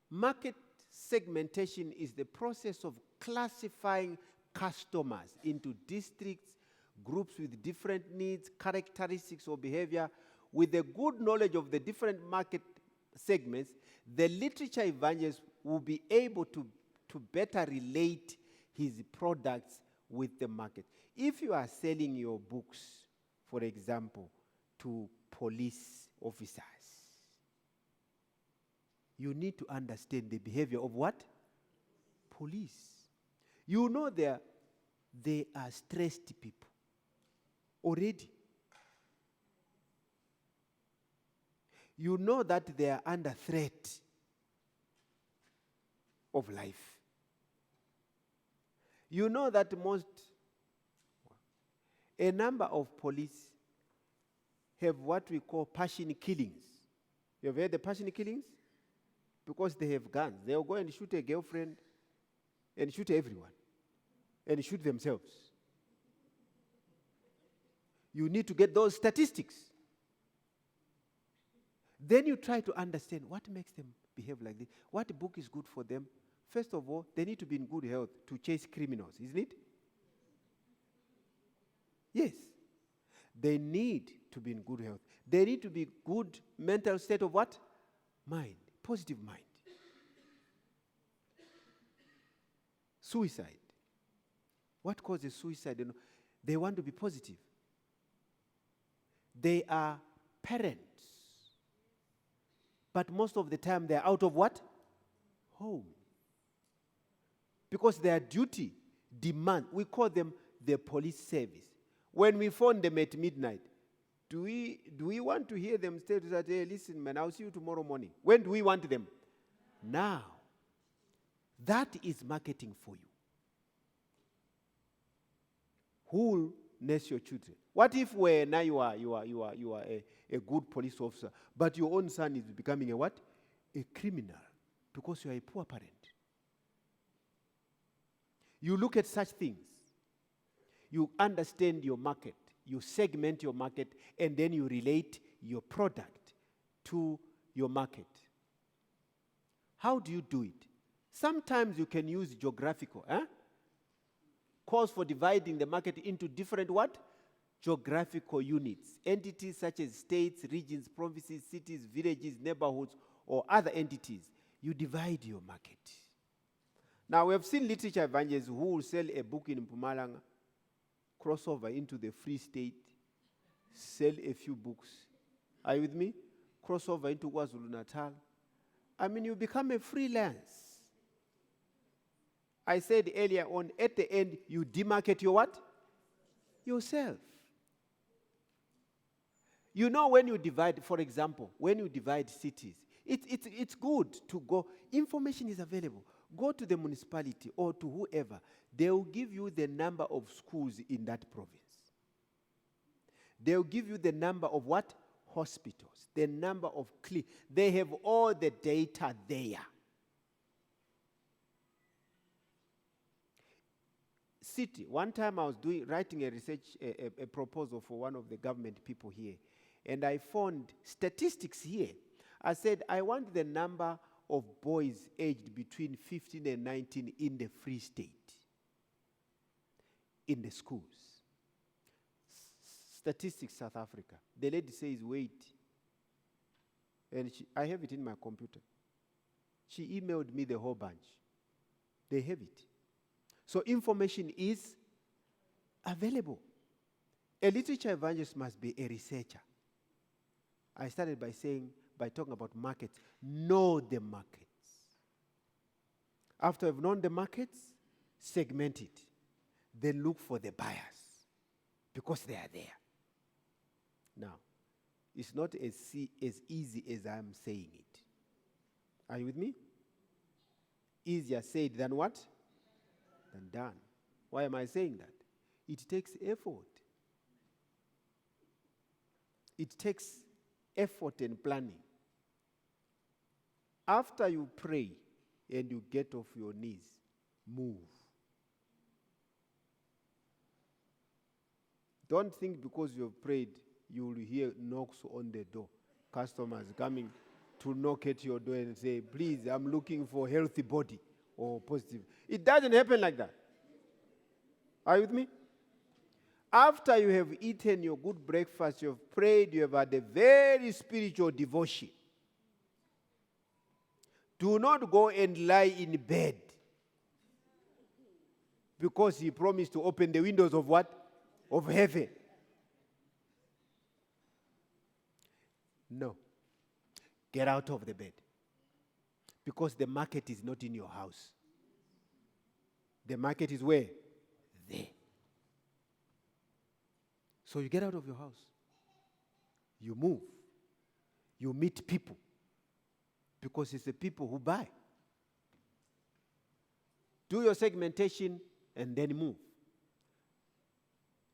Market segmentation is the process of classifying customers into districts, groups with different needs, characteristics, or behavior. With a good knowledge of the different market segments, the literature evangelist will be able to better relate his products with the market. If you are selling your books, for example, to police officers, you need to understand the behavior of what? Police. You know they are stressed people already. You know that they are under threat of life. You know that a number of police have what we call passion killings. You have heard the passion killings? because they have guns. They'll go and shoot a girlfriend and shoot everyone and shoot themselves. You need to get those statistics. Then you try to understand what makes them behave like this. What book is good for them? First of all, they need to be in good health to chase criminals, isn't it? Yes. They need to be in good health. They need to be good mental state of what? Mind. Positive mind. Suicide. What causes suicide? They want to be positive. They are parents. But most of the time they are out of what? Home. Because their duty demand, we call them the police service. When we phone them at midnight, do we want to hear them say that, hey, listen, man, I'll see you tomorrow morning? When do we want them? Now. That is marketing for you. Who will nurse your children? What if now you are a good police officer, but your own son is becoming a what? A criminal, because you are a poor parent. You look at such things. You understand your market. You segment your market, and then you relate your product to your market. How do you do it? Sometimes you can use geographical. Calls for dividing the market into different what? Geographical units. Entities such as states, regions, provinces, cities, villages, neighborhoods, or other entities. You divide your market. Now, we have seen literature evangelists who will sell a book in Mpumalanga, cross over into the Free State, sell a few books. Are you with me? Cross over into KwaZulu-Natal. I mean, you become a freelance. I said earlier on, at the end, you demarket your what? Yourself. You know, when you divide, for example, when you divide cities, it's good to go. Information is available. Go to the municipality or to whoever. They will give you the number of schools in that province. They will give you the number of what? Hospitals. The number of clinics. They have all the data there. City. One time I was writing a research, a proposal for one of the government people here, and I found statistics here. I said, I want the number of boys aged between 15 and 19 in the Free State, in the schools. Statistics South Africa. The lady says, wait. And I have it in my computer. She emailed me the whole bunch. They have it. So information is available. A literature evangelist must be a researcher. I started by talking about markets. Know the markets. After you've known the markets, segment it. Then look for the buyers, because they are there. Now, it's not as easy as I'm saying it. Are you with me? Easier said than what? Than done. Why am I saying that? It takes effort. It takes effort and planning. After you pray and you get off your knees, move. Don't think because you've prayed, you will hear knocks on the door. Customers coming to knock at your door and say, please, I'm looking for a healthy body or positive. It doesn't happen like that. Are you with me? After you have eaten your good breakfast, you have prayed, you have had a very spiritual devotion. Do not go and lie in bed, because he promised to open the windows of what? Of heaven. No. Get out of the bed. Because the market is not in your house. The market is where? There. So you get out of your house. You move. You meet people. Because it's the people who buy. Do your segmentation and then move.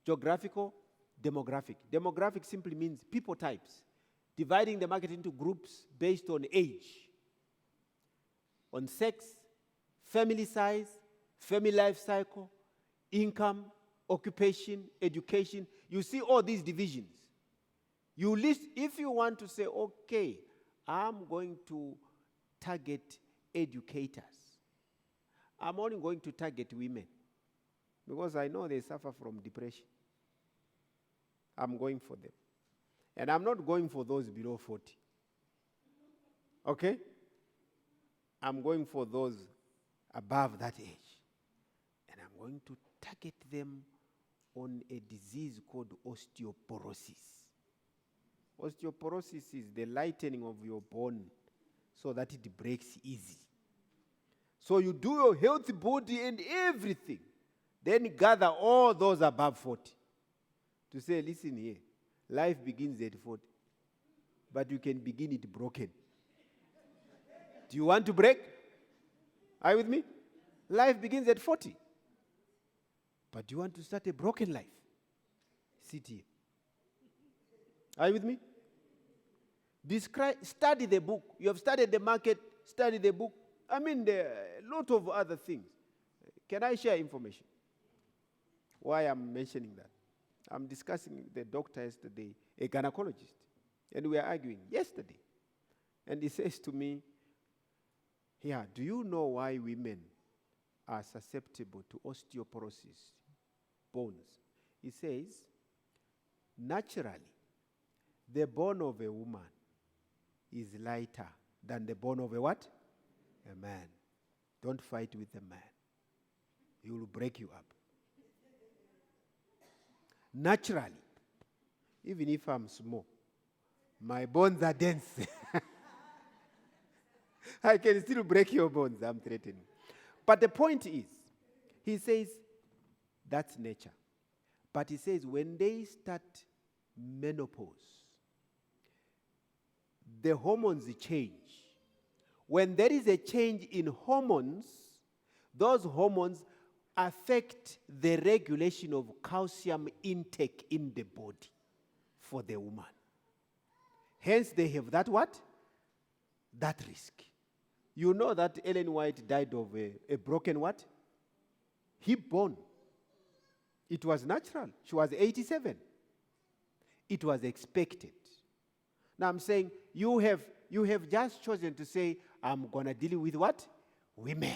Geographical, demographic. Demographic simply means people types. Dividing the market into groups based on age. on sex, family size, family life cycle, income, occupation, education. You see all these divisions. You list, if you want to say, okay, I'm going to target educators. I'm only going to target women because I know they suffer from depression. I'm going for them. And I'm not going for those below 40. Okay? I'm going for those above that age. And I'm going to target them on a disease called osteoporosis. Osteoporosis is the lightening of your bone so that it breaks easy. So you do your healthy body and everything. Then gather all those above 40 to say, listen here, life begins at 40, but you can begin it broken. Do you want to break? Are you with me? Life begins at 40. But do you want to start a broken life? Sit here. Are you with me? Study the book. You have studied the market, study the book. I mean, there are a lot of other things. Can I share information? Why I'm mentioning that? I'm discussing with the doctor yesterday, a gynecologist, and we are arguing yesterday. And he says to me, yeah, do you know why women are susceptible to osteoporosis, bones? He says, naturally, the bone of a woman is lighter than the bone of a what? A man. Don't fight with a man. He will break you up. Naturally, even if I'm small, my bones are dense. I can still break your bones, I'm threatening. But the point is, he says, that's nature. But he says, when they start menopause, the hormones change. When there is a change in hormones, those hormones affect the regulation of calcium intake in the body for the woman. Hence, they have that what? That risk. You know that Ellen White died of a broken what? Hip bone. It was natural. She was 87. It was expected. Now I'm saying you have just chosen to say, I'm going to deal with what? Women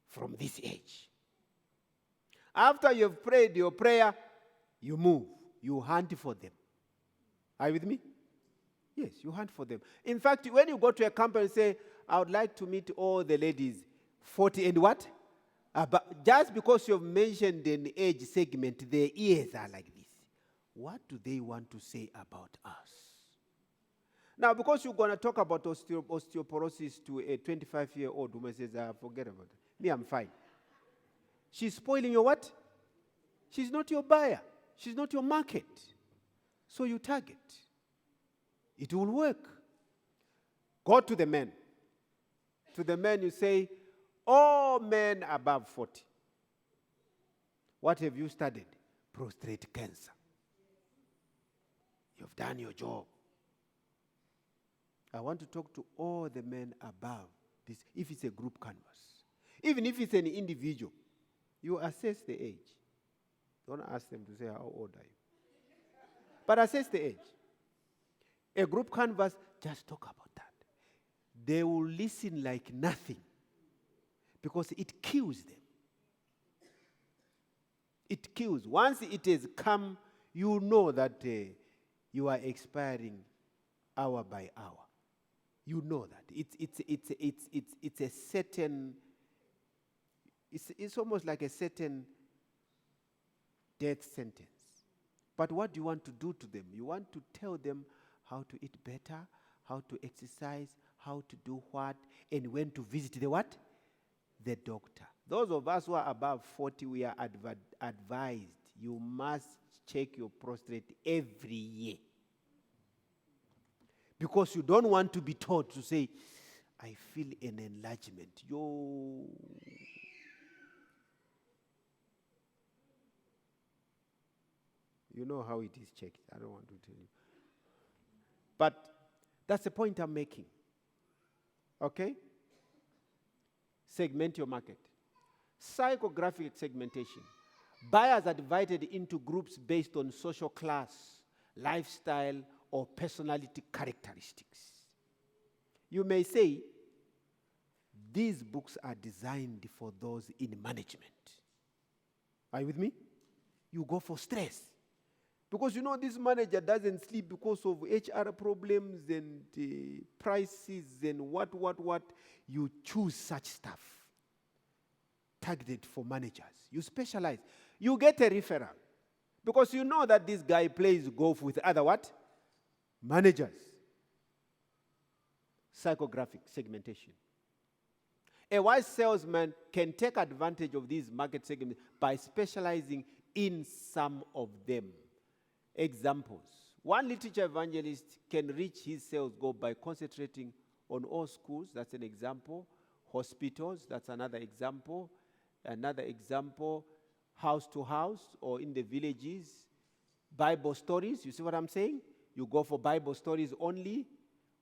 from this age. After you've prayed your prayer, you move. You hunt for them. Are you with me? Yes, you hunt for them. In fact, when you go to a company and say, I would like to meet all the ladies 40 and what? But just because you've mentioned an age segment, their ears are like this. What do they want to say about us? Now, because you're going to talk about osteoporosis to a 25-year-old woman says, forget about it. Me, I'm fine. She's spoiling your what? She's not your buyer. She's not your market. So you target. It will work. Go to the men. To the men you say, all men above 40. What have you studied? Prostate cancer. You've done your job. I want to talk to all the men above this, if it's a group canvas. Even if it's an individual, you assess the age. Don't ask them to say, how old are you? But assess the age. A group canvas, just talk about that. They will listen like nothing because it kills them. It kills. Once it has come, you know that you are expiring hour by hour. You know that. It's a certain, it's almost like a certain death sentence. But what do you want to do to them? You want to tell them how to eat better, how to exercise, how to do what, and when to visit the what? The doctor. Those of us who are above 40, we are advised you must check your prostate every year. Because you don't want to be told to say, I feel an enlargement. You know how it is checked. I don't want to tell you. But that's the point I'm making. Okay? Segment your market. Psychographic segmentation. Buyers are divided into groups based on social class, lifestyle, or personality characteristics. You may say, these books are designed for those in management. Are you with me? You go for stress. Because you know this manager doesn't sleep because of HR problems and prices and what. You choose such stuff. Targeted for managers. You specialize. You get a referral. Because you know that this guy plays golf with other what? Managers. Psychographic segmentation. A wise salesman can take advantage of these market segments by specializing in some of them. Examples. One literature evangelist can reach his sales goal by concentrating on all schools. That's an example. Hospitals. That's another example. Another example, house to house or in the villages. Bible stories. You see what I'm saying? You go for Bible stories only,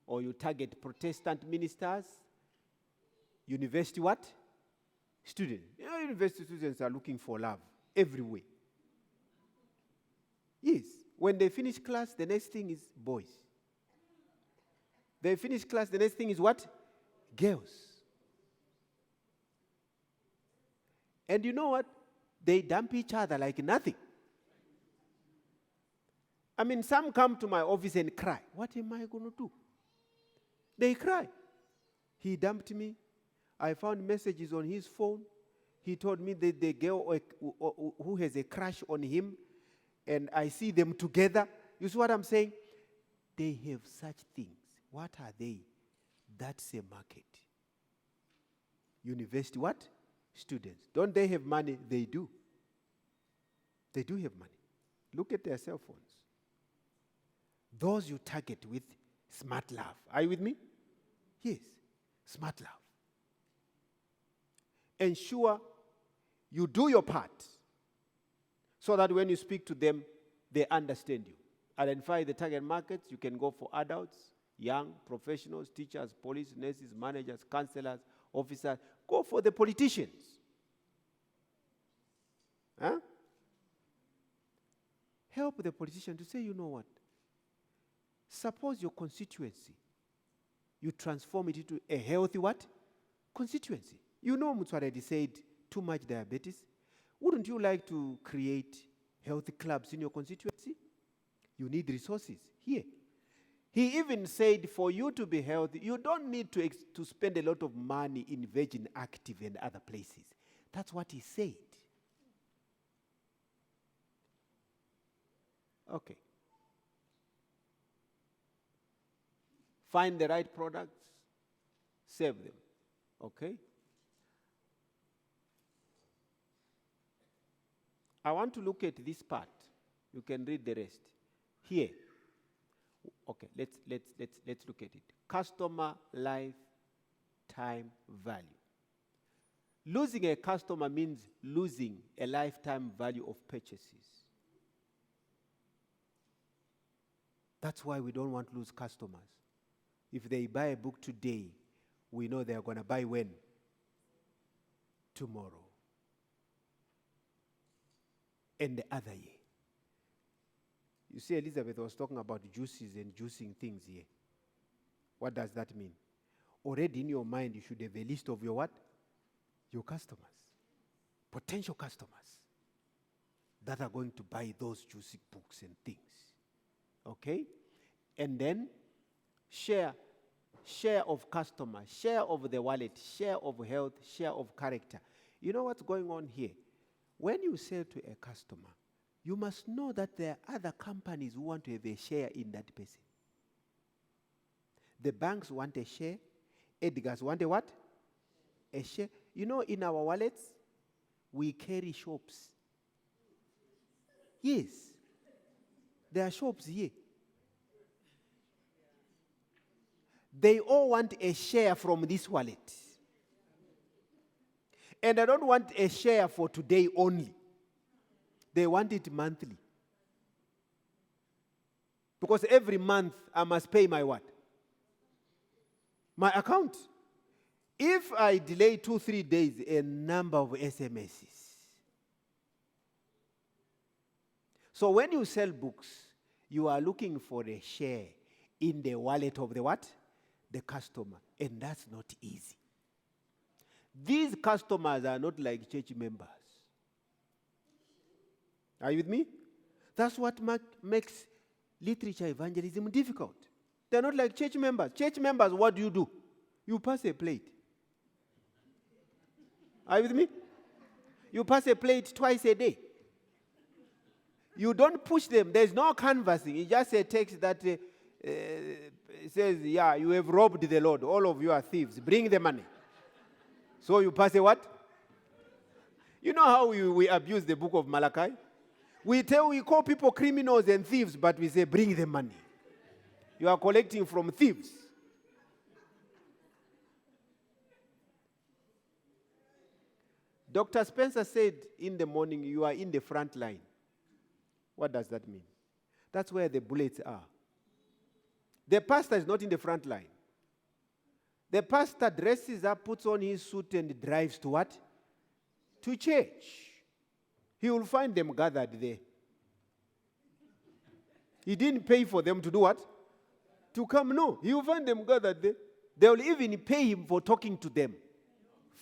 or you target Protestant ministers. University what? Students. You know, university students are looking for love everywhere. Yes. When they finish class, the next thing is boys. They finish class, the next thing is what? Girls. And you know what? They dump each other like nothing. I mean, some come to my office and cry. What am I going to do? They cry. He dumped me. I found messages on his phone. He told me that the girl who has a crush on him, and I see them together. You see what I'm saying? They have such things. What are they? That's a market. University what? Students. Don't they have money? They do. They do have money. Look at their cell phones. Those you target with smart love. Are you with me? Yes. Smart love. Ensure you do your part so that when you speak to them, they understand you. Identify the target markets. You can go for adults, young, professionals, teachers, police, nurses, managers, counselors, officers. Go for the politicians. Huh? Help the politician to say, you know what? Suppose your constituency, you transform it into a healthy what? Constituency. You know Mutsu said too much diabetes. Wouldn't you like to create healthy clubs in your constituency? You need resources here. He even said for you to be healthy, you don't need to spend a lot of money in Virgin Active and other places. That's what he said. Okay. Find the right products, save them. Okay? I want to look at this part. You can read the rest. Here. Okay, let's look at it. Customer lifetime value. Losing a customer means losing a lifetime value of purchases. That's why we don't want to lose customers. If they buy a book today, we know they're going to buy when? Tomorrow. And the other year. You see, Elizabeth was talking about juices and juicing things here. What does that mean? Already in your mind, you should have a list of your what? Your customers. Potential customers that are going to buy those juicy books and things. Okay? And then share of customer, share of the wallet, share of health, share of character. You know what's going on here? When you sell to a customer, you must know that there are other companies who want to have a share in that person. The banks want a share. Edgars want a what? A share. You know, in our wallets, we carry shops. Yes. There are shops here. They all want a share from this wallet. And I don't want a share for today only. They want it monthly. Because every month I must pay my what? My account. If I delay 2-3 days, a number of SMSs. So when you sell books, you are looking for a share in the wallet of the what? The customer. And that's not easy. These customers are not like church members. Are you with me? That's what makes literature evangelism difficult. They're not like church members. Church members, what do? You pass a plate. Are you with me? You pass a plate twice a day. You don't push them. There's no canvassing. It's just a text that says, yeah, you have robbed the Lord. All of you are thieves. Bring the money. So you pass a what? You know how we abuse the book of Malachi? We call people criminals and thieves, but we say, bring the money. You are collecting from thieves. Dr. Spencer said in the morning, you are in the front line. What does that mean? That's where the bullets are. The pastor is not in the front line. The pastor dresses up, puts on his suit, and drives to what? To church. He will find them gathered there. He didn't pay for them to do what? To come, no. He will find them gathered there. They will even pay him for talking to them.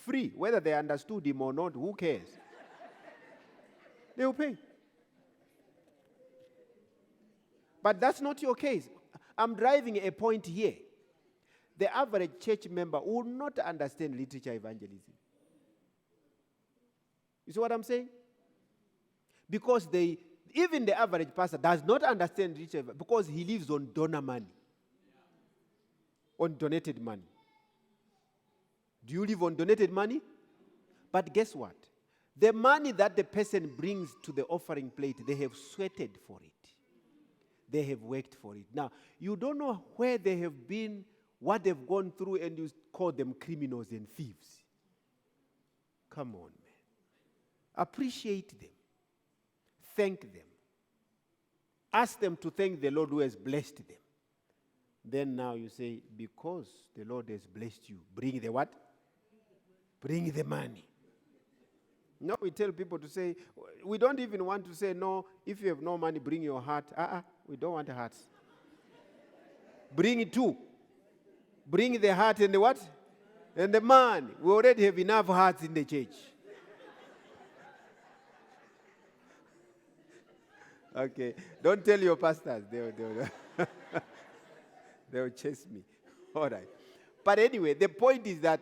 Free. Whether they understood him or not, who cares? They will pay. But that's not your case. I'm driving a point here. The average church member will not understand literature evangelism. You see what I'm saying? Because even the average pastor does not understand literature because he lives on donor money. On donated money. Do you live on donated money? But guess what? The money that the person brings to the offering plate, they have sweated for it. They have worked for it. Now, you don't know where they have been, what they've gone through, and you call them criminals and thieves. Come on, man. Appreciate them. Thank them. Ask them to thank the Lord who has blessed them. Then now you say, because the Lord has blessed you, bring the what? Bring the money. No, we tell people to say, we don't even want to say, no, if you have no money, bring your heart. We don't want hearts. Bring it too. Bring the heart and the what? And the money. We already have enough hearts in the church. Okay. Don't tell your pastors. They'll chase me. All right. But anyway, the point is that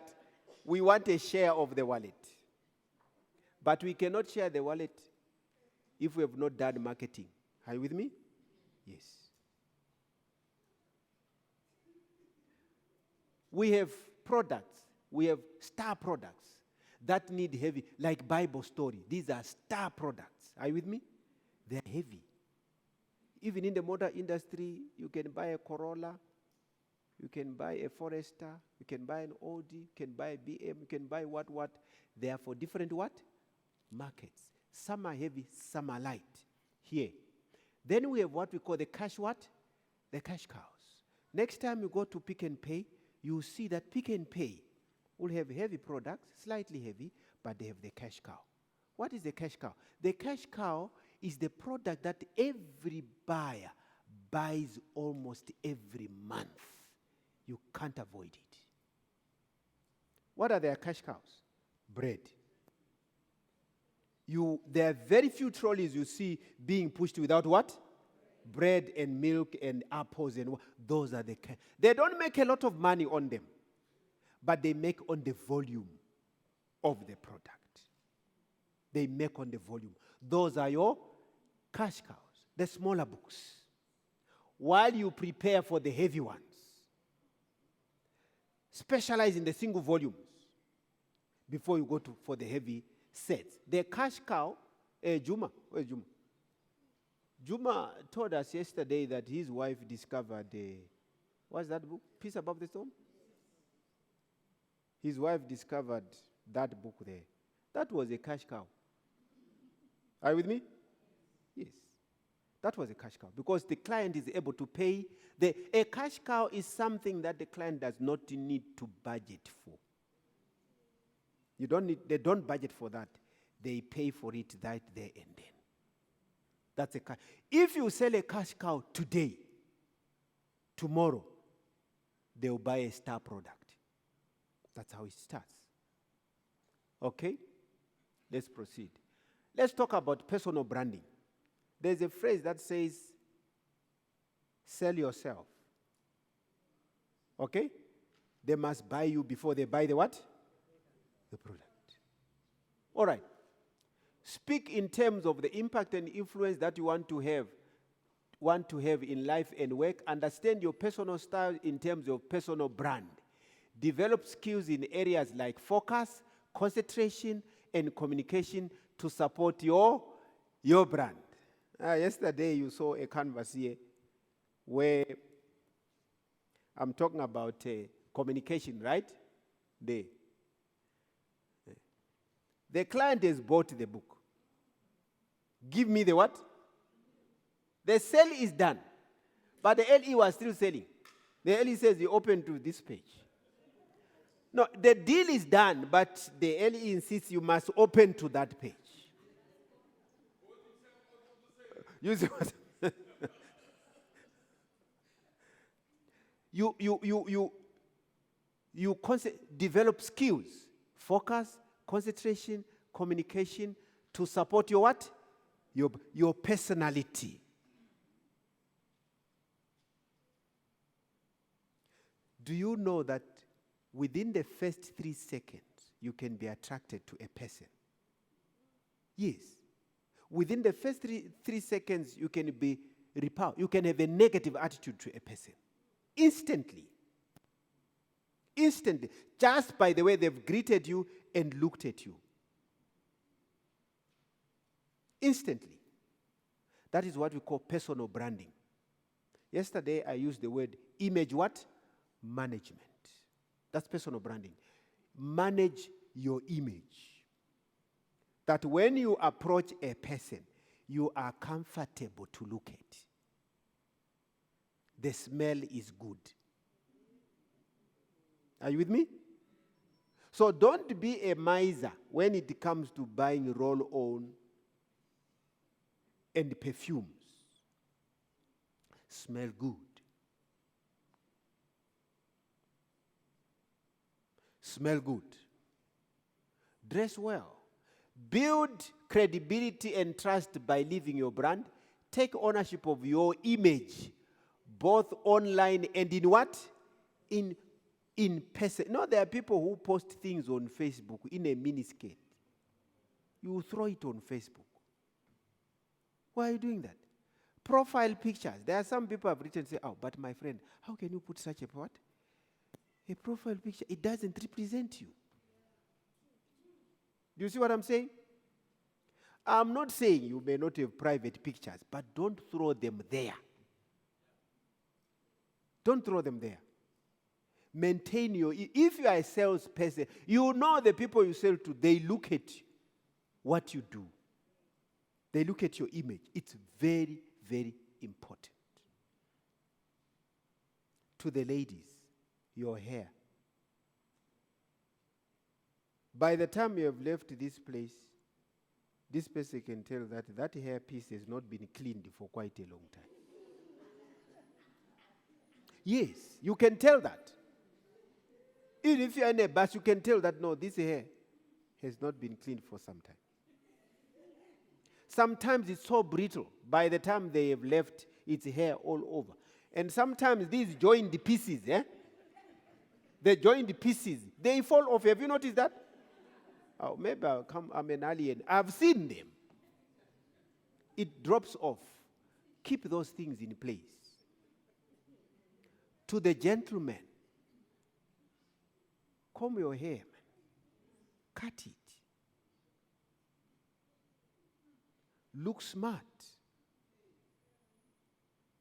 we want a share of the wallet. But we cannot share the wallet if we have not done marketing. Are you with me? Yes. We have products. We have star products that need heavy, like Bible story. These are star products. Are you with me? They're heavy. Even in the motor industry, you can buy a Corolla, you can buy a Forester, you can buy an Audi, you can buy a BM, you can buy what. They are for different what? Markets. Some are heavy, some are light. Here. Then we have what we call the cash what? The cash cows. Next time you go to Pick and Pay, you see that Pick and Pay will have heavy products, slightly heavy, but they have the cash cow. What is the cash cow? The cash cow is the product that every buyer buys almost every month. You can't avoid it. What are their cash cows? Bread. There are very few trolleys you see being pushed without what? Bread and milk and apples and those are the cash. They don't make a lot of money on them, but they make on the volume of the product. They make on the volume. Those are your cash cows, the smaller books. While you prepare for the heavy ones, specialize in the single volumes before you go for the heavy sets. The cash cow, Juma, where's Juma? Juma told us yesterday that his wife discovered, what's that book? Peace Above the Storm? His wife discovered that book there. That was a cash cow. Are you with me? Yes. That was a cash cow because the client is able to pay. A cash cow is something that the client does not need to budget for. They don't budget for that. They pay for it right there and then. That's a cash. If you sell a cash cow today, tomorrow, they'll buy a star product. That's how it starts. Okay? Let's proceed. Let's talk about personal branding. There's a phrase that says, sell yourself. Okay? They must buy you before they buy the what? The product. All right. Speak in terms of the impact and influence that you want to have in life and work. Understand your personal style in terms of personal brand. Develop skills in areas like focus, concentration, and communication to support your brand. Yesterday you saw a canvas here where I'm talking about communication, right? The client has bought the book. Give me the what? The sale is done. But the LE was still selling. The LE says you open to this page. No, the deal is done, but the LE insists you must open to that page. You see what? you develop skills, focus, concentration, communication to support your what? Your personality. Do you know that within the first 3 seconds, you can be attracted to a person? Yes. Within the first three seconds, you can be repelled. You can have a negative attitude to a person. Instantly. Instantly. Just by the way they've greeted you and looked at you. Instantly. That is what we call personal branding. Yesterday, I used the word image what? Management. That's personal branding. Manage your image. That when you approach a person, you are comfortable to look at. The smell is good. Are you with me? So don't be a miser when it comes to buying roll-on and perfumes. Smell good. Smell good. Dress well. Build credibility and trust by living your brand. Take ownership of your image, both online and in what? In person. No, there are people who post things on Facebook in a miniskirt. You throw it on Facebook. Why are you doing that? Profile pictures. There are some people who have written, say, oh, but my friend, how can you put such a what? A profile picture. It doesn't represent you. Do you see what I'm saying? I'm not saying you may not have private pictures, but don't throw them there. Don't throw them there. Maintain your, if you are a salesperson, you know the people you sell to, they look at what you do. They look at your image. It's very, very important. To the ladies, your hair. By the time you have left this place, this person can tell that that hair piece has not been cleaned for quite a long time. Yes, you can tell that. Even if you're in a bus, you can tell that, no, this hair has not been cleaned for some time. Sometimes it's so brittle. By the time they have left, it's hair all over. And sometimes these joined pieces, the joined pieces, they fall off. Have you noticed that? Oh, maybe I'm an alien. I've seen them. It drops off. Keep those things in place. To the gentleman, comb your hair, man. Cut it. Look smart.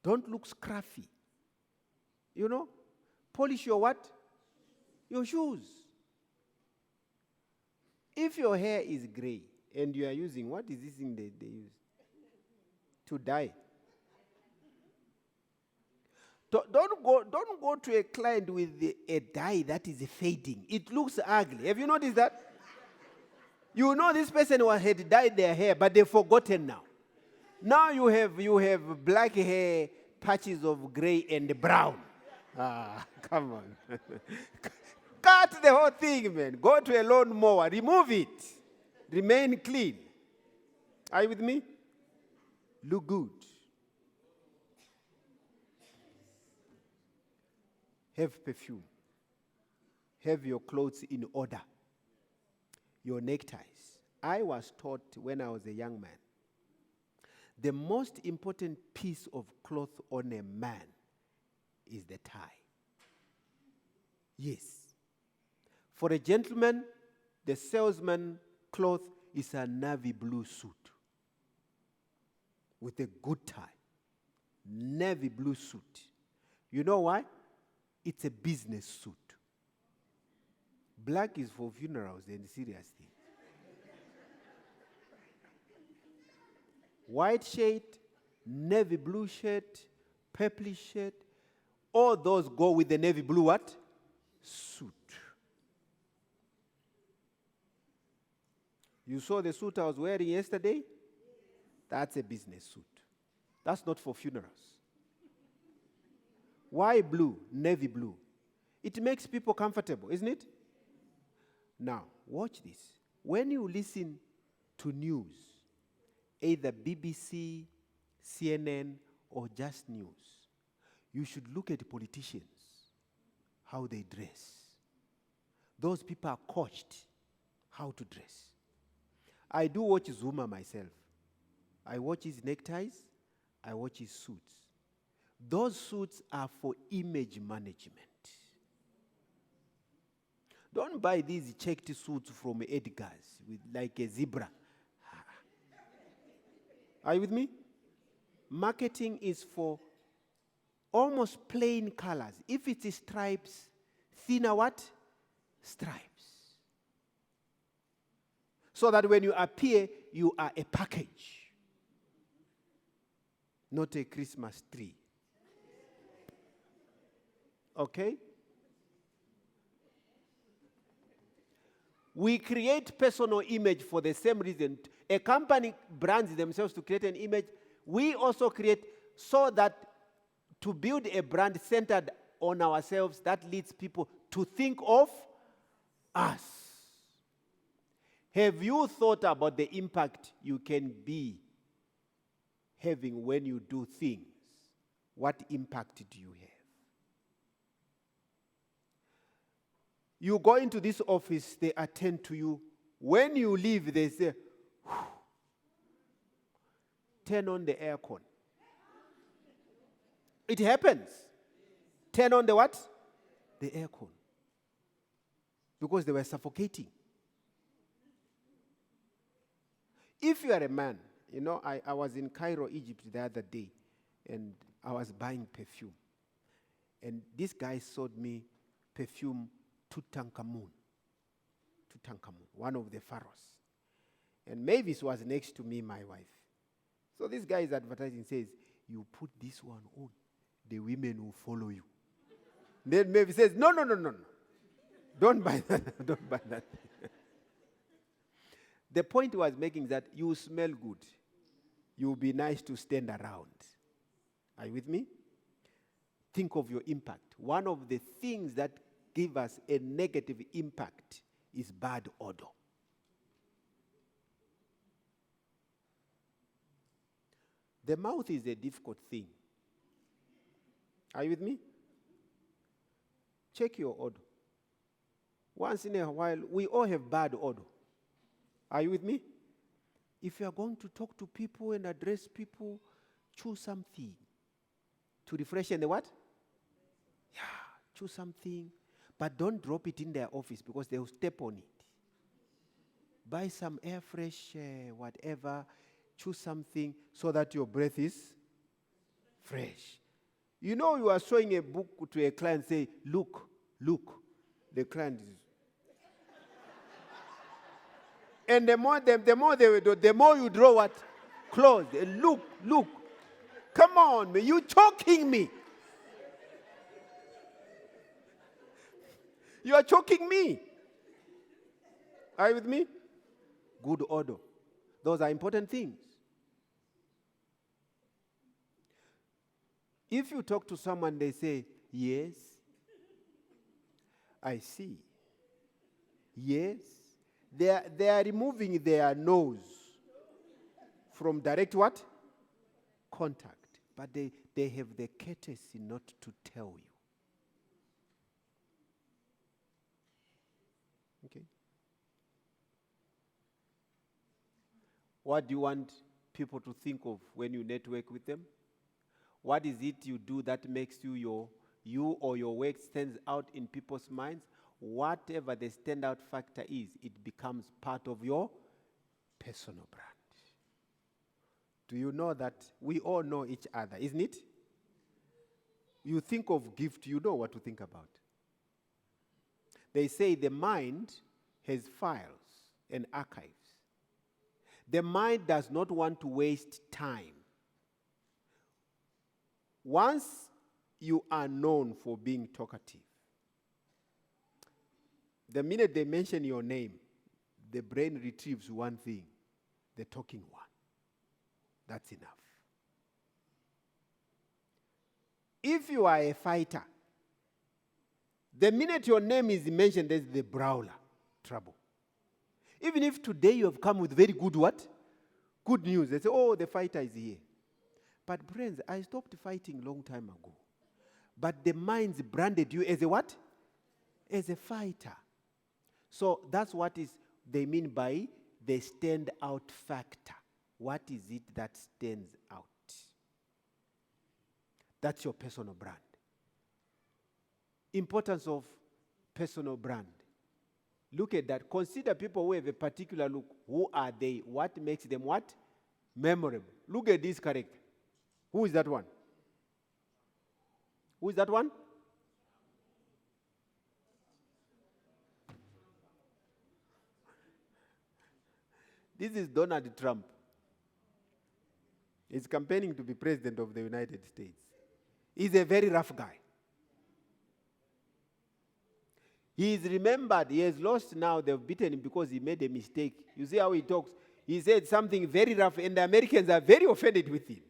Don't look scruffy. You know? Polish your what? Your shoes. If your hair is gray and you are using, what is this thing they use? To dye. Don't go to a client with a dye that is fading. It looks ugly. Have you noticed that? You know this person had dyed their hair, but they've forgotten now. Now you have black hair, patches of gray and brown. Come on. Cut the whole thing, man. Go to a lawnmower, remove it. Remain clean. Are you with me? Look good. Have perfume. Have your clothes in order. Your neckties. I was taught when I was a young man, the most important piece of cloth on a man is the tie. Yes. For a gentleman, the salesman cloth is a navy blue suit with a good tie. Navy blue suit. You know why? It's a business suit. Black is for funerals and serious things. White shirt, navy blue shirt, purplish shirt, all those go with the navy blue what? Suit. You saw the suit I was wearing yesterday? That's a business suit. That's not for funerals. Why blue? Navy blue. It makes people comfortable, isn't it? Now, watch this. When you listen to news, either BBC, CNN, or Just News, you should look at politicians, how they dress. Those people are coached how to dress. I do watch Zuma myself. I watch his neckties. I watch his suits. Those suits are for image management. Don't buy these checked suits from Edgar's with like a zebra. Are you with me? Marketing is for almost plain colors. If it is stripes, thinner what? Stripes. So that when you appear, you are a package, not a Christmas tree. Okay? We create personal image for the same reason. A company brands themselves to create an image. We also create so that to build a brand centered on ourselves that leads people to think of us. Have you thought about the impact you can be having when you do things? What impact do you have? You go into this office, they attend to you. When you leave, they say, turn on the aircon. It happens. Turn on the what? The aircon. Because they were suffocating. If you are a man, you know, I was in Cairo, Egypt the other day, and I was buying perfume. And this guy sold me perfume Tutankhamun, one of the pharaohs. And Mavis was next to me, my wife. So this guy is advertising, says, you put this one on, the women will follow you. Then Mavis says, no. Don't buy that, don't buy that. The point he was making is that you smell good. You'll be nice to stand around. Are you with me? Think of your impact. One of the things that give us a negative impact is bad odor. The mouth is a difficult thing. Are you with me? Check your odor. Once in a while, we all have bad odor. Are you with me? If you are going to talk to people and address people, choose something to refresh and the what? Yeah, choose something. But don't drop it in their office because they will step on it. Buy some air fresh, whatever. Choose something so that your breath is fresh. You know, you are showing a book to a client, say, look. The client is. And the more you draw what? Close. Look. Come on, man. You choking me. You are choking me. Are you with me? good odor. Those are important things. If you talk to someone, they say, yes, I see. Yes. They are removing their nose from direct what? Contact. But they have the courtesy not to tell you. Okay. What do you want people to think of when you network with them? What is it you do that makes you or your work stands out in people's minds? Whatever the standout factor is, it becomes part of your personal brand. Do you know that we all know each other, isn't it? You think of gift, you know what to think about. They say the mind has files and archives. The mind does not want to waste time. Once you are known for being talkative, the minute they mention your name, the brain retrieves one thing, the talking one. That's enough. If you are a fighter, the minute your name is mentioned, there's the brawler, trouble. Even if today you have come with very good what? Good news. They say, oh, the fighter is here. But friends, I stopped fighting a long time ago. But the minds branded you as a what? As a fighter. So that's what they mean by the stand-out factor. What is it that stands out? That's your personal brand. Importance of personal brand. Look at that. Consider people who have a particular look. Who are they? What makes them what? Memorable. Look at this character. Who is that one? Who is that one? This is Donald Trump. He's campaigning to be president of the United States. He's a very rough guy. He is remembered. He has lost now. They've beaten him because he made a mistake. You see how he talks? He said something very rough, and the Americans are very offended with him.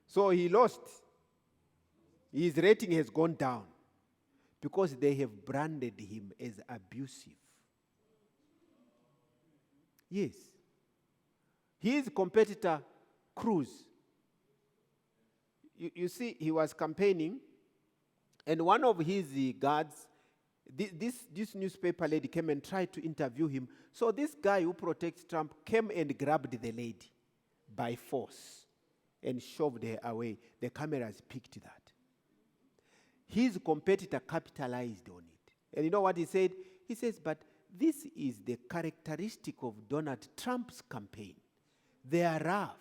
So he lost. His rating has gone down because they have branded him as abusive. Yes. His competitor, Cruz, you see, he was campaigning, and one of his guards, this newspaper lady came and tried to interview him. So this guy who protects Trump came and grabbed the lady by force and shoved her away. The cameras picked that. His competitor capitalized on it. And you know what he said? He says, but this is the characteristic of Donald Trump's campaign. They are rough.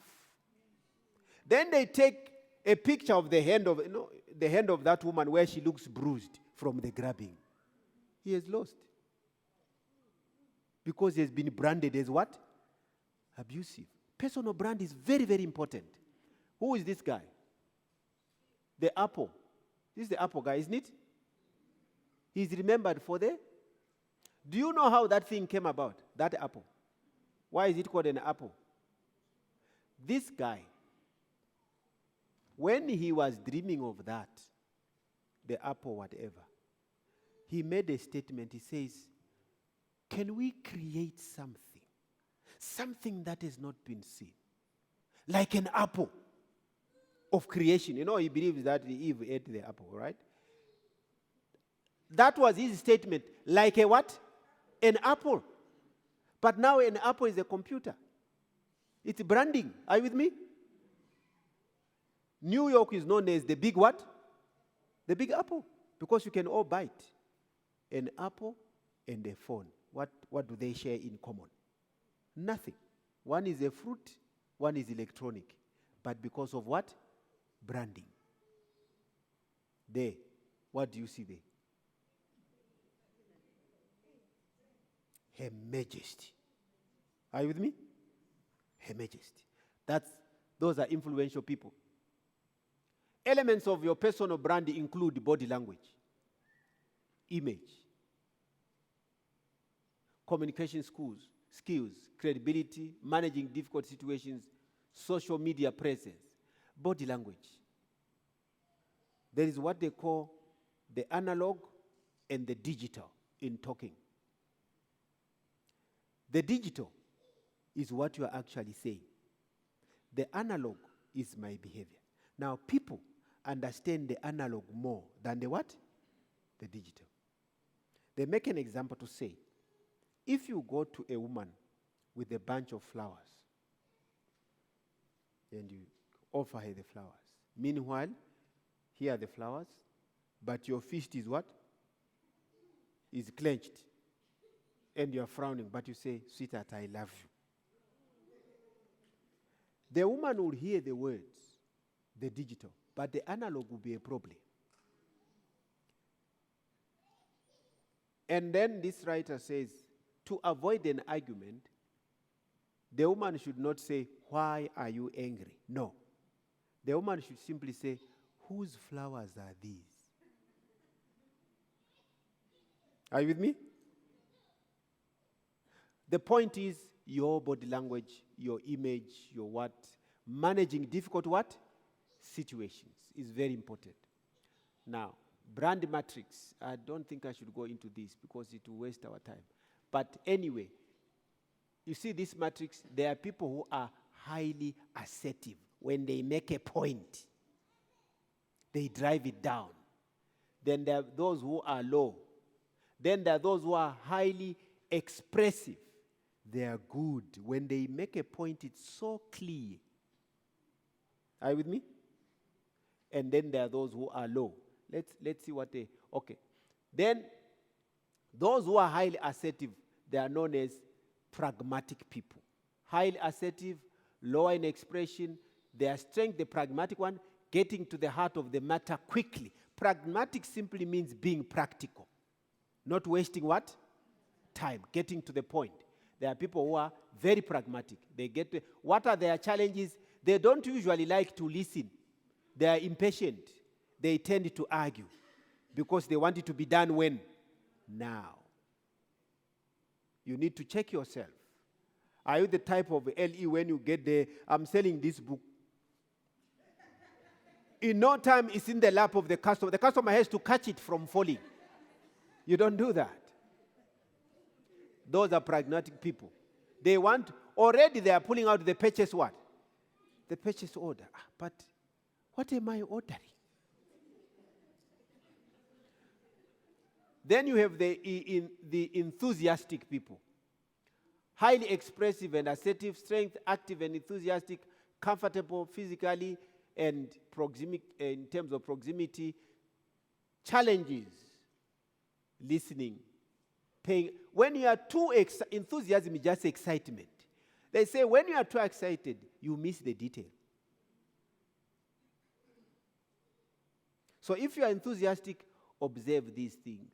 Then they take a picture of the hand of that woman where she looks bruised from the grabbing. He has lost. Because he has been branded as what? Abusive. Personal brand is very, very important. Who is this guy? The Apple. This is the Apple guy, isn't it? He's remembered for the... Do you know how that thing came about? That apple. Why is it called an apple? This guy, when he was dreaming of that, the apple whatever, he made a statement. He says, can we create something? Something that has not been seen. Like an apple of creation. You know, he believes that Eve ate the apple, right? That was his statement. Like a what? An apple. But now an apple is a computer. It's branding. Are you with me? New York is known as the big what? The big apple. Because you can all bite. An apple and a phone. What do they share in common? Nothing. One is a fruit, one is electronic. But because of what? Branding. There. What do you see there? Her Majesty. Are you with me? Her Majesty. Those are influential people. Elements of your personal brand include body language, image, communication skills, skills, credibility, managing difficult situations, social media presence, body language. There is what they call the analog and the digital in talking. The digital is what you are actually saying. The analog is my behavior. Now, people understand the analog more than the what? The digital. They make an example to say, if you go to a woman with a bunch of flowers and you offer her the flowers, meanwhile, here are the flowers, but your fist is what? Is clenched. And you are frowning, but you say, sweetheart, I love you. The woman will hear the words, the digital, but the analog will be a problem. And then this writer says, to avoid an argument, the woman should not say, why are you angry? No. The woman should simply say, whose flowers are these? Are you with me? The point is your body language, your image, your what, managing difficult what? Situations is very important. Now, brand matrix, I don't think I should go into this because it will waste our time. But anyway, you see this matrix, there are people who are highly assertive. When they make a point, they drive it down. Then there are those who are low. Then there are those who are highly expressive. They are good. When they make a point, it's so clear. Are you with me? And then there are those who are low. Let's see what they... Okay. Then, those who are highly assertive, they are known as pragmatic people. Highly assertive, lower in expression, their strength, the pragmatic one, getting to the heart of the matter quickly. Pragmatic simply means being practical. Not wasting what? Time. Getting to the point. There are people who are very pragmatic. They get to, what are their challenges? They don't usually like to listen. They are impatient. They tend to argue because they want it to be done when? Now. You need to check yourself. Are you the type of LE when you get there, I'm selling this book? In no time, it's in the lap of the customer. The customer has to catch it from falling. You don't do that. Those are pragmatic people. They want, already they are pulling out the purchase what? The purchase order. But what am I ordering? Then you have the enthusiastic people. Highly expressive and assertive, strength, active and enthusiastic, comfortable physically and in terms of proximity, challenges, listening, paying. When you are too enthusiasm is just excitement. They say when you are too excited, you miss the detail. So if you are enthusiastic, observe these things.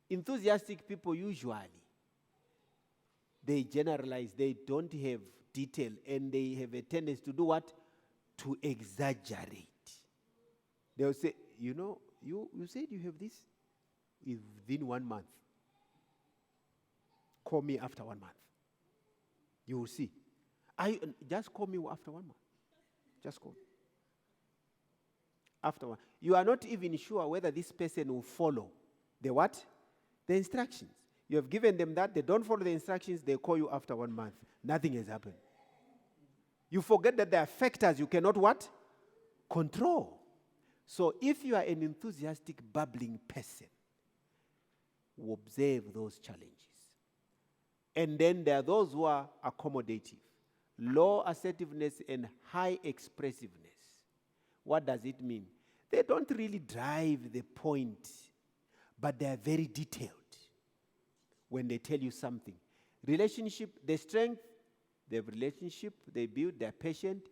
Enthusiastic people usually, they generalize, they don't have detail, and they have a tendency to do what? To exaggerate. They'll say, you know, you said you have this within 1 month. Call me after 1 month. You will see. Just call me after 1 month. Just call me. After one. You are not even sure whether this person will follow the what? The instructions. You have given them that, they don't follow the instructions, they call you after 1 month. Nothing has happened. You forget that there are factors you cannot what? Control. So if you are an enthusiastic, bubbling person, observe those challenges. And then there are those who are accommodative, low assertiveness and high expressiveness. What does it mean? They don't really drive the point, but they are very detailed when they tell you something. Relationship, the strength, their relationship, they build, they're patient.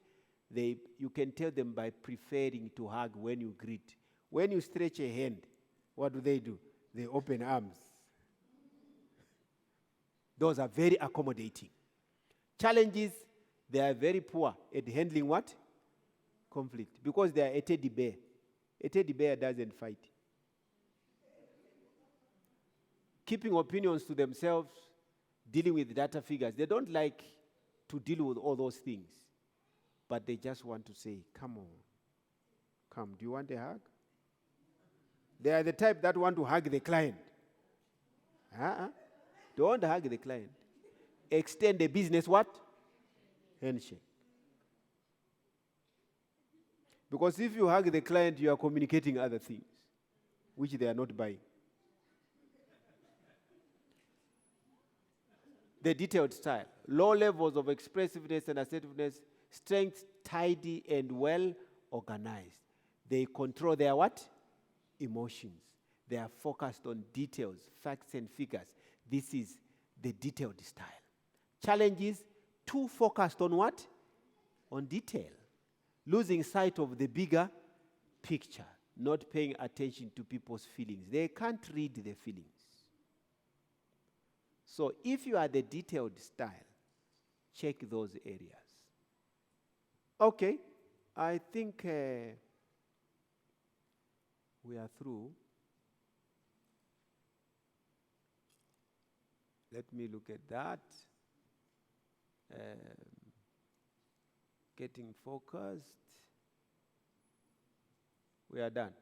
You can tell them by preferring to hug when you greet. When you stretch a hand, what do? They open arms. Those are very accommodating. Challenges, they are very poor at handling what? Conflict. Because they are a teddy bear. A teddy bear doesn't fight. Keeping opinions to themselves, dealing with data figures. They don't like to deal with all those things, but they just want to say, come on, come, do you want a hug? They are the type that want to hug the client. Don't hug the client. Extend the business what? Handshake. Because if you hug the client, you are communicating other things, which they are not buying. The detailed style. Low levels of expressiveness and assertiveness, strength, tidy and well organized. They control their what? Emotions. They are focused on details, facts and figures. This is the detailed style. Challenges, too focused on what? On detail. Losing sight of the bigger picture, not paying attention to people's feelings. They can't read the feelings. So if you are the detailed style, check those areas. Okay, I think we are through. Let me look at that. Getting focused. We are done.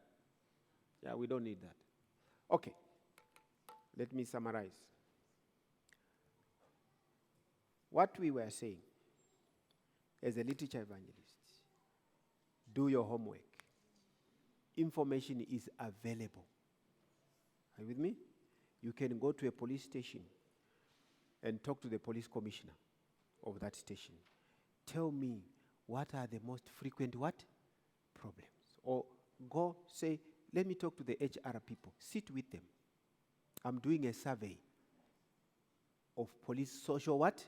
Yeah, we don't need that. Okay, let me summarize. What we were saying as a literature evangelist, do your homework. Information is available. Are you with me? You can go to a police station and talk to the police commissioner of that station. Tell me what are the most frequent what? Problems. Or go say, let me talk to the HR people. Sit with them. I'm doing a survey of police social what?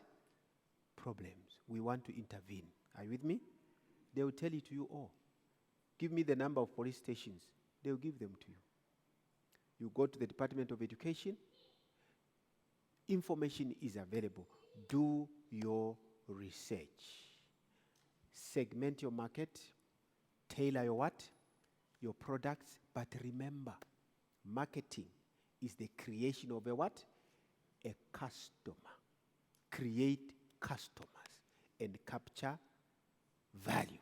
Problems. We want to intervene. Are you with me? They will tell it to you all. Give me the number of police stations. They will give them to you. You go to the Department of Education. Information is available. Do your research. Segment your market. Tailor your what? Your products. But remember, marketing is the creation of a what? A customer. Create customers and capture value.